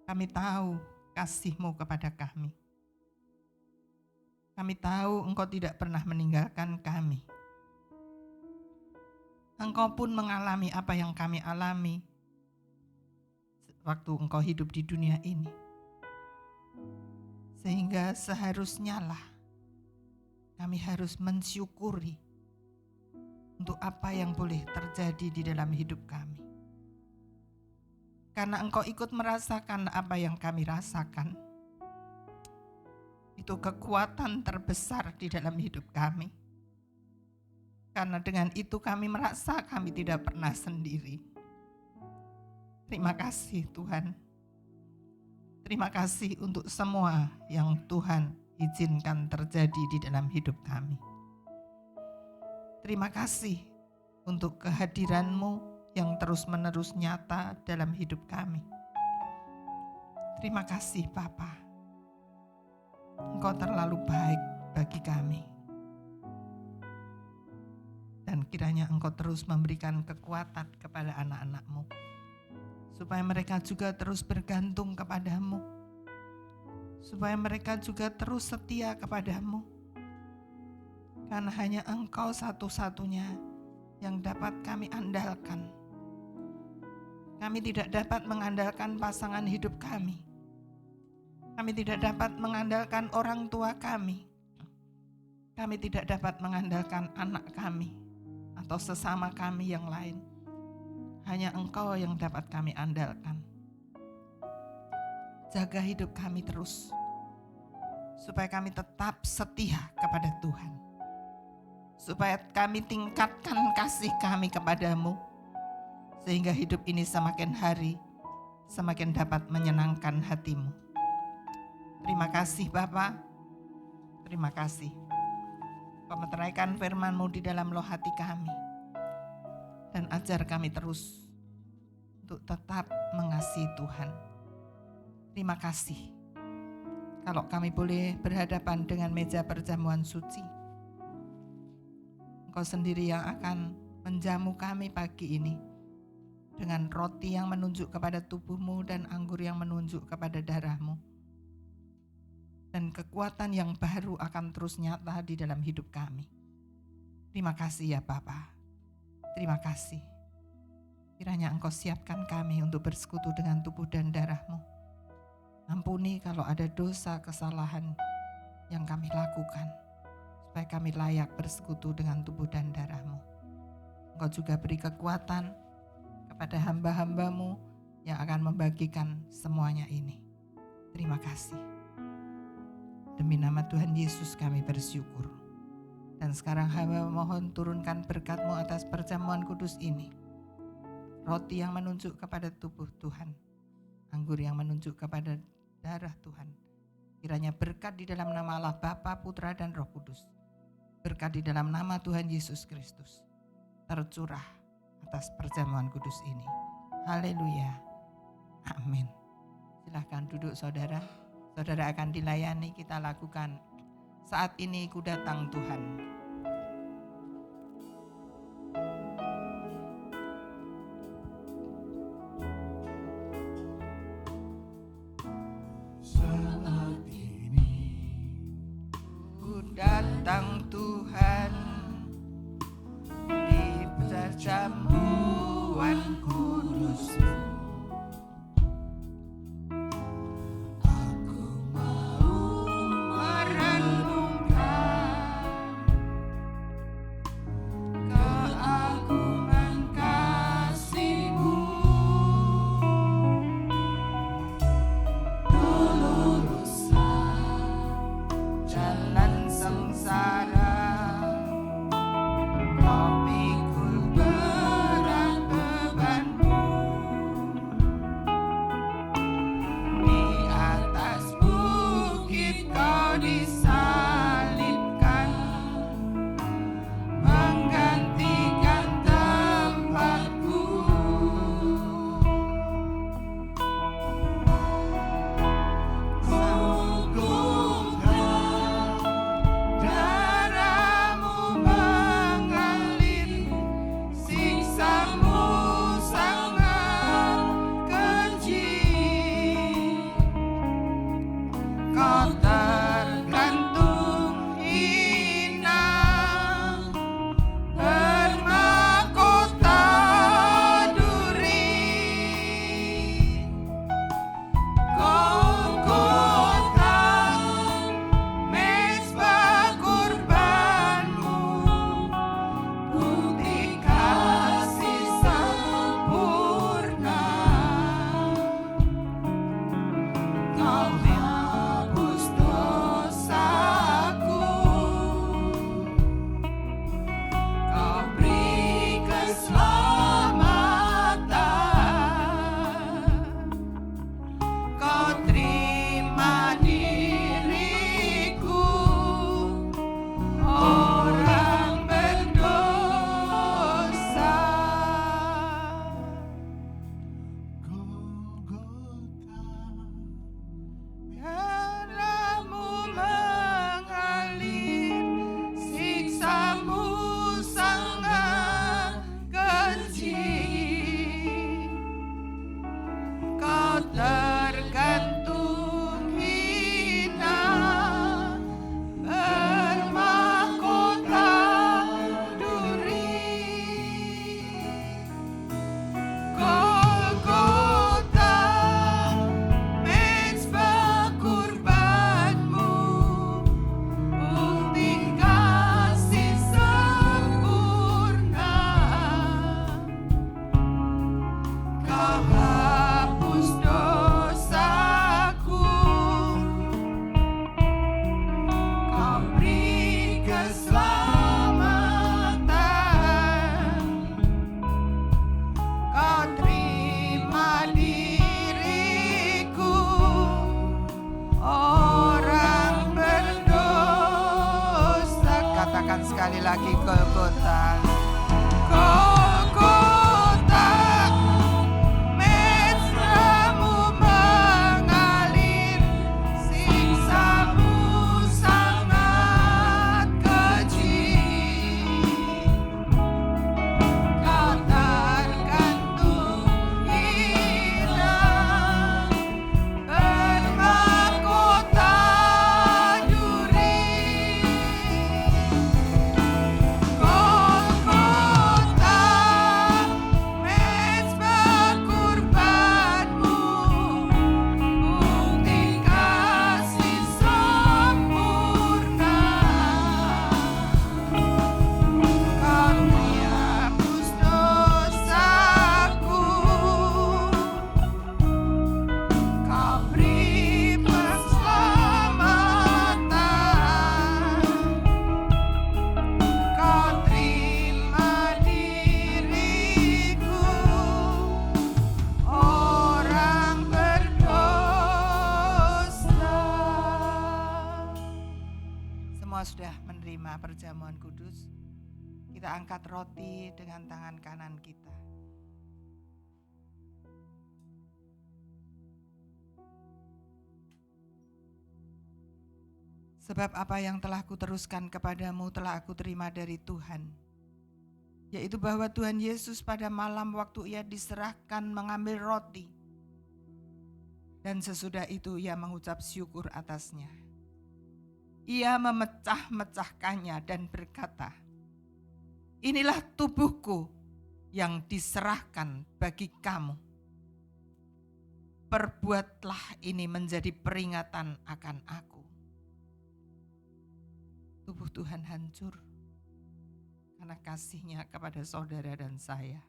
Kami tahu kasih-Mu kepada kami. Kami tahu Engkau tidak pernah meninggalkan kami. Engkau pun mengalami apa yang kami alami waktu Engkau hidup di dunia ini. Sehingga seharusnya lah kami harus mensyukuri untuk apa yang boleh terjadi di dalam hidup kami. Karena Engkau ikut merasakan apa yang kami rasakan. Itu kekuatan terbesar di dalam hidup kami. Karena dengan itu kami merasa kami tidak pernah sendiri. Terima kasih Tuhan. Terima kasih untuk semua yang Tuhan izinkan terjadi di dalam hidup kami. Terima kasih untuk kehadiran-Mu yang terus-menerus nyata dalam hidup kami. Terima kasih Bapa. Engkau terlalu baik bagi kami. Dan kiranya Engkau terus memberikan kekuatan kepada anak-anak-Mu, supaya mereka juga terus bergantung kepadamu, supaya mereka juga terus setia kepadamu. Karena hanya Engkau satu-satunya yang dapat kami andalkan. Kami tidak dapat mengandalkan pasangan hidup kami. Kami tidak dapat mengandalkan orang tua kami. Kami tidak dapat mengandalkan anak kami atau sesama kami yang lain. Hanya Engkau yang dapat kami andalkan. Jaga hidup kami terus, supaya kami tetap setia kepada Tuhan. Supaya kami tingkatkan kasih kami kepadamu, sehingga hidup ini semakin hari semakin dapat menyenangkan hatimu. Terima kasih Bapa. Terima kasih. Pemeteraikan firman-Mu di dalam loh hati kami. Dan ajar kami terus untuk tetap mengasihi Tuhan. Terima kasih. Kalau kami boleh berhadapan dengan meja perjamuan suci, Engkau sendiri yang akan menjamu kami pagi ini dengan roti yang menunjuk kepada tubuh-Mu dan anggur yang menunjuk kepada darah-Mu. Dan kekuatan yang baru akan terus nyata di dalam hidup kami. Terima kasih ya Bapa. Terima kasih. Kiranya Engkau siapkan kami untuk bersekutu dengan tubuh dan darah-Mu. Ampuni kalau ada dosa kesalahan yang kami lakukan, supaya kami layak bersekutu dengan tubuh dan darah-Mu. Engkau juga beri kekuatan kepada hamba-hamba-Mu yang akan membagikan semuanya ini. Terima kasih. Demi nama Tuhan Yesus kami bersyukur. Dan sekarang hamba mohon turunkan berkat-Mu atas perjamuan kudus ini. Roti yang menunjuk kepada tubuh Tuhan, anggur yang menunjuk kepada darah Tuhan. Kiranya berkat di dalam nama Allah Bapa, Putra dan Roh Kudus, berkat di dalam nama Tuhan Yesus Kristus tercurah atas perjamuan kudus ini. Haleluya. Amin. Silahkan duduk saudara. Saudara akan dilayani, kita lakukan Saat Ini Ku Datang Tuhan. Saat ini Ku datang Tuhan di perjamuan kudus. perjamuan kudus, kita angkat roti dengan tangan kanan kita. Sebab apa yang telah kuteruskan kepadamu telah aku terima dari Tuhan, yaitu bahwa Tuhan Yesus pada malam waktu ia diserahkan mengambil roti, dan sesudah itu ia mengucap syukur atasnya. Ia memecah-mecahkannya dan berkata, "Inilah tubuhku yang diserahkan bagi kamu. Perbuatlah ini menjadi peringatan akan aku." Tubuh Tuhan hancur karena kasih-Nya kepada saudara dan saya.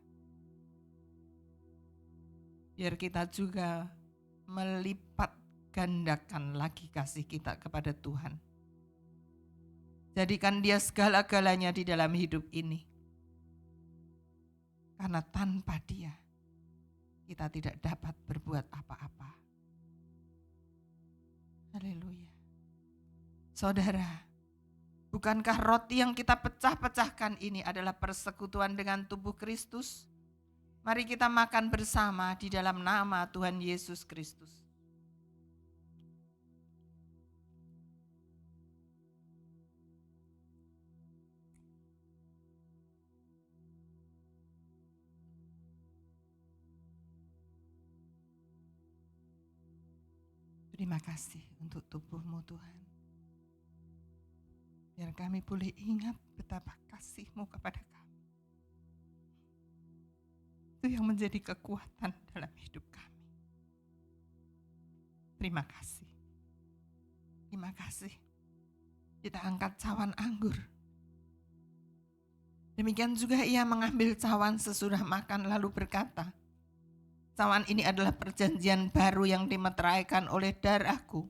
Biar kita juga melipat gandakan lagi kasih kita kepada Tuhan. Jadikan Dia segala-galanya di dalam hidup ini. Karena tanpa Dia, kita tidak dapat berbuat apa-apa. Haleluya. Saudara, bukankah roti yang kita pecah-pecahkan ini adalah persekutuan dengan tubuh Kristus? Mari kita makan bersama di dalam nama Tuhan Yesus Kristus. Terima kasih untuk tubuh-Mu Tuhan. Biar kami boleh ingat betapa kasih-Mu kepada kami. Itu yang menjadi kekuatan dalam hidup kami. Terima kasih. Terima kasih. Kita angkat cawan anggur. Demikian juga ia mengambil cawan sesudah makan lalu berkata, "Cawan ini adalah perjanjian baru yang dimeteraikan oleh darahku.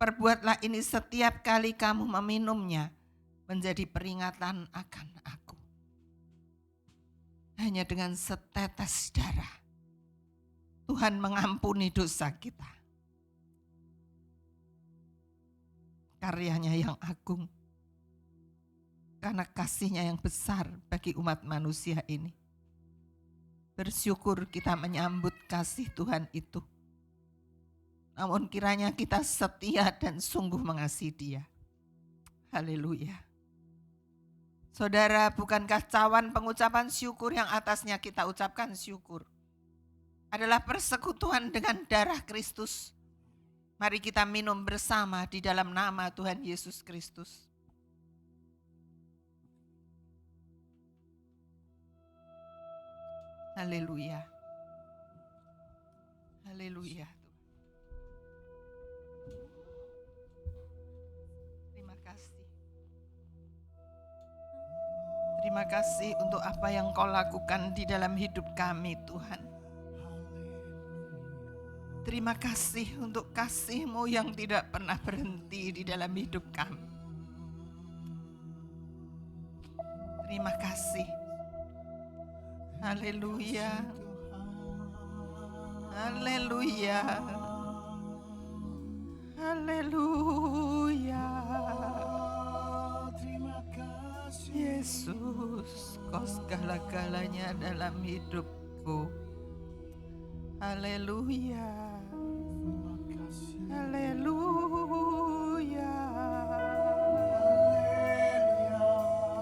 Perbuatlah ini setiap kali kamu meminumnya menjadi peringatan akan aku." Hanya dengan setetes darah Tuhan mengampuni dosa kita. Karyanya yang agung karena kasih-Nya yang besar bagi umat manusia ini. Bersyukur kita menyambut kasih Tuhan itu. Namun kiranya kita setia dan sungguh mengasihi Dia. Haleluya. Saudara, bukankah cawan pengucapan syukur yang atasnya kita ucapkan syukur adalah persekutuan dengan darah Kristus? Mari kita minum bersama di dalam nama Tuhan Yesus Kristus. Haleluya. Haleluya. Terima kasih. Terima kasih untuk apa yang Kau lakukan di dalam hidup kami, Tuhan. Terima kasih untuk kasih-Mu yang tidak pernah berhenti di dalam hidup kami. Terima kasih. Haleluya. Haleluya. Haleluya. Terima kasih Yesus, Kau segala-galanya dalam hidupku. Haleluya. Terima kasih. Haleluya.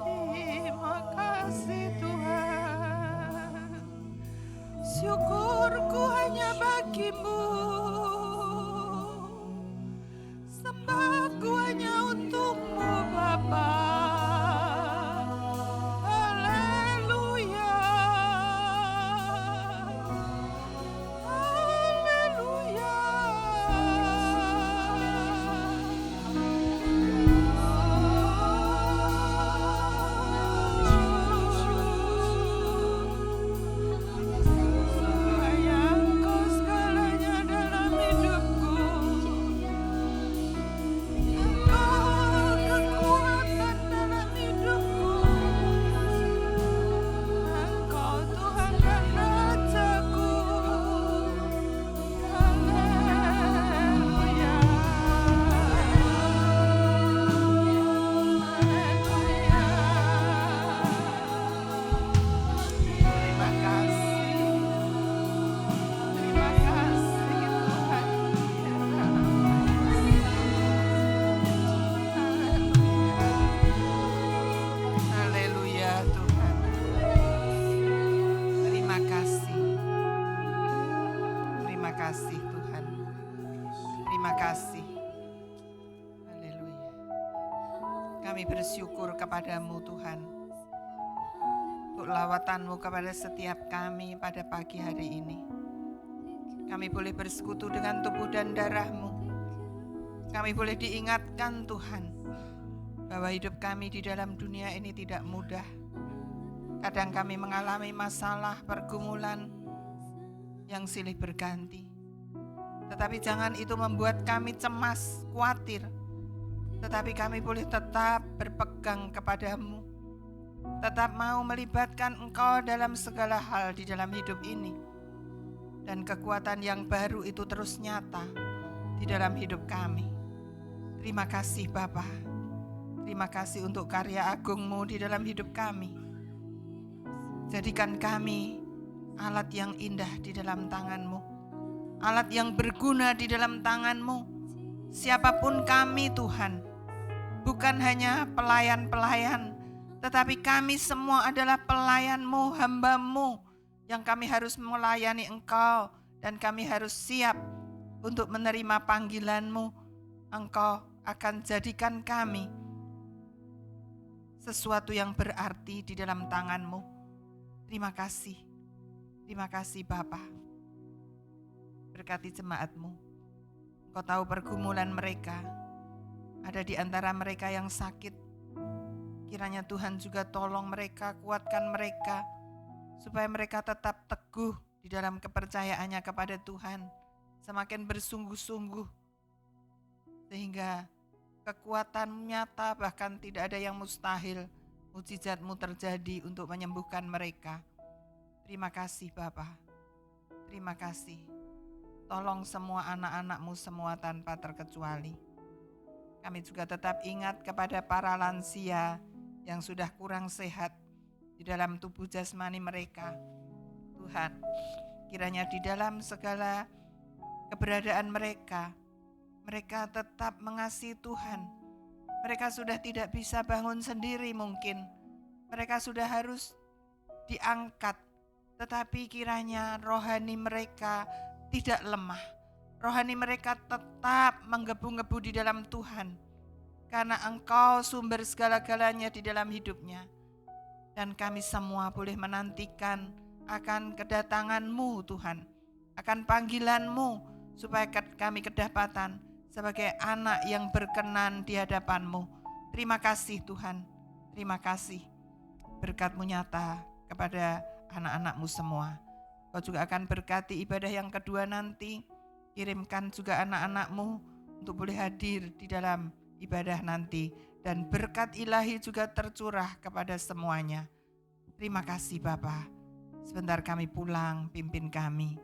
Terima kasih Tuhan. Syukurku hanya bagi-Mu. Sembahku hanya untuk-Mu Bapa. Haleluya. Haleluya. Yang Kau segalanya Terima kasih. Haleluya. Kami bersyukur kepadamu Tuhan, untuk lawatanmu kepada setiap kami pada pagi hari ini. Kami boleh bersekutu dengan tubuh dan darahmu. Kami boleh diingatkan Tuhan, bahwa hidup kami di dalam dunia ini tidak mudah. Kadang kami mengalami masalah, pergumulan yang silih berganti. Tetapi jangan itu membuat kami cemas, khawatir. Tetapi kami boleh tetap berpegang kepadamu. Tetap mau melibatkan Engkau dalam segala hal di dalam hidup ini. Dan kekuatan yang baru itu terus nyata di dalam hidup kami. Terima kasih Bapa. Terima kasih untuk karya agungmu di dalam hidup kami. Jadikan kami alat yang indah di dalam tanganmu. Alat yang berguna di dalam tanganmu. Siapapun kami Tuhan, bukan hanya pelayan-pelayan, tetapi kami semua adalah pelayanmu, hambamu, yang kami harus melayani Engkau, dan kami harus siap untuk menerima panggilanmu. Engkau akan jadikan kami sesuatu yang berarti di dalam tanganmu. Terima kasih Bapa. Berkati jemaatmu. Engkau tahu pergumulan mereka. Ada di antara mereka yang sakit. Kiranya Tuhan juga tolong mereka, kuatkan mereka, supaya mereka tetap teguh di dalam kepercayaannya kepada Tuhan. Semakin bersungguh-sungguh. Sehingga kekuatan nyata, bahkan tidak ada yang mustahil. Mujizatmu terjadi untuk menyembuhkan mereka. Terima kasih Bapa. Terima kasih. Tolong semua anak-anakmu semua tanpa terkecuali. Kami juga tetap ingat kepada para lansia yang sudah kurang sehat di dalam tubuh jasmani mereka. Tuhan, kiranya di dalam segala keberadaan mereka, mereka tetap mengasihi Tuhan. Mereka sudah tidak bisa bangun sendiri mungkin. Mereka sudah harus diangkat. Tetapi kiranya rohani mereka tidak lemah. Rohani mereka tetap menggebu-gebu di dalam Tuhan. Karena Engkau sumber segala-galanya di dalam hidupnya. Dan kami semua boleh menantikan akan kedatangan-Mu Tuhan. Akan panggilan-Mu supaya kami kedapatan sebagai anak yang berkenan di hadapan-Mu. Terima kasih Tuhan. Terima kasih. Berkat-Mu nyata kepada anak-anak-Mu semua. Kau juga akan berkati ibadah yang kedua nanti. Kirimkan juga anak-anak-Mu untuk boleh hadir di dalam ibadah nanti. Dan berkat ilahi juga tercurah kepada semuanya. Terima kasih Bapa. Sebentar kami pulang, pimpin kami.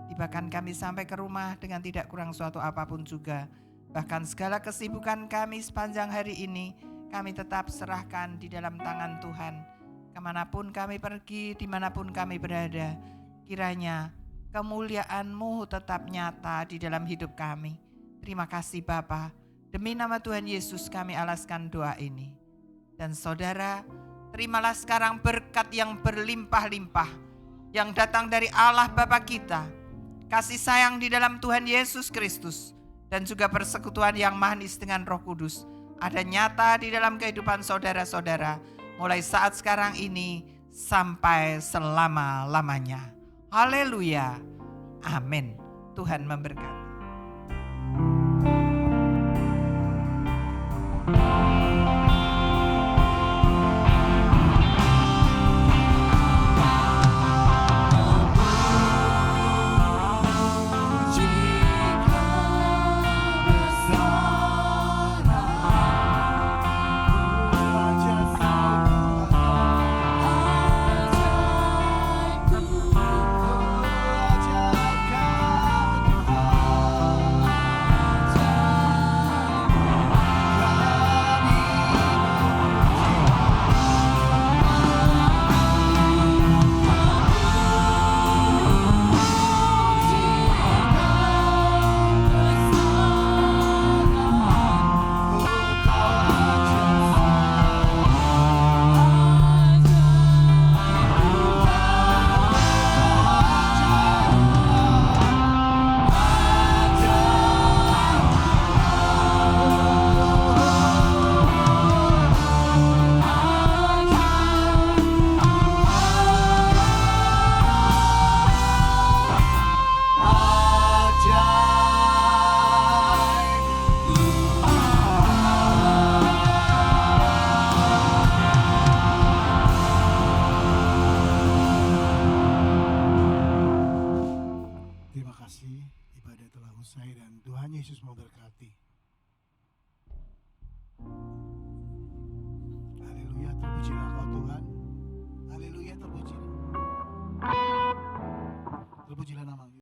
Tibakan kami sampai ke rumah dengan tidak kurang suatu apapun juga. Bahkan segala kesibukan kami sepanjang hari ini, kami tetap serahkan di dalam tangan Tuhan. Kemanapun kami pergi, dimanapun kami berada, kiranya kemuliaan-Mu tetap nyata di dalam hidup kami. Terima kasih Bapa. Demi nama Tuhan Yesus kami alaskan doa ini. Dan saudara, terimalah sekarang berkat yang berlimpah-limpah yang datang dari Allah Bapa kita, kasih sayang di dalam Tuhan Yesus Kristus, dan juga persekutuan yang manis dengan Roh Kudus ada nyata di dalam kehidupan saudara-saudara mulai saat sekarang ini sampai selama-lamanya. Haleluya. Amin. Tuhan memberkati. Ajaibku, terpujilah nama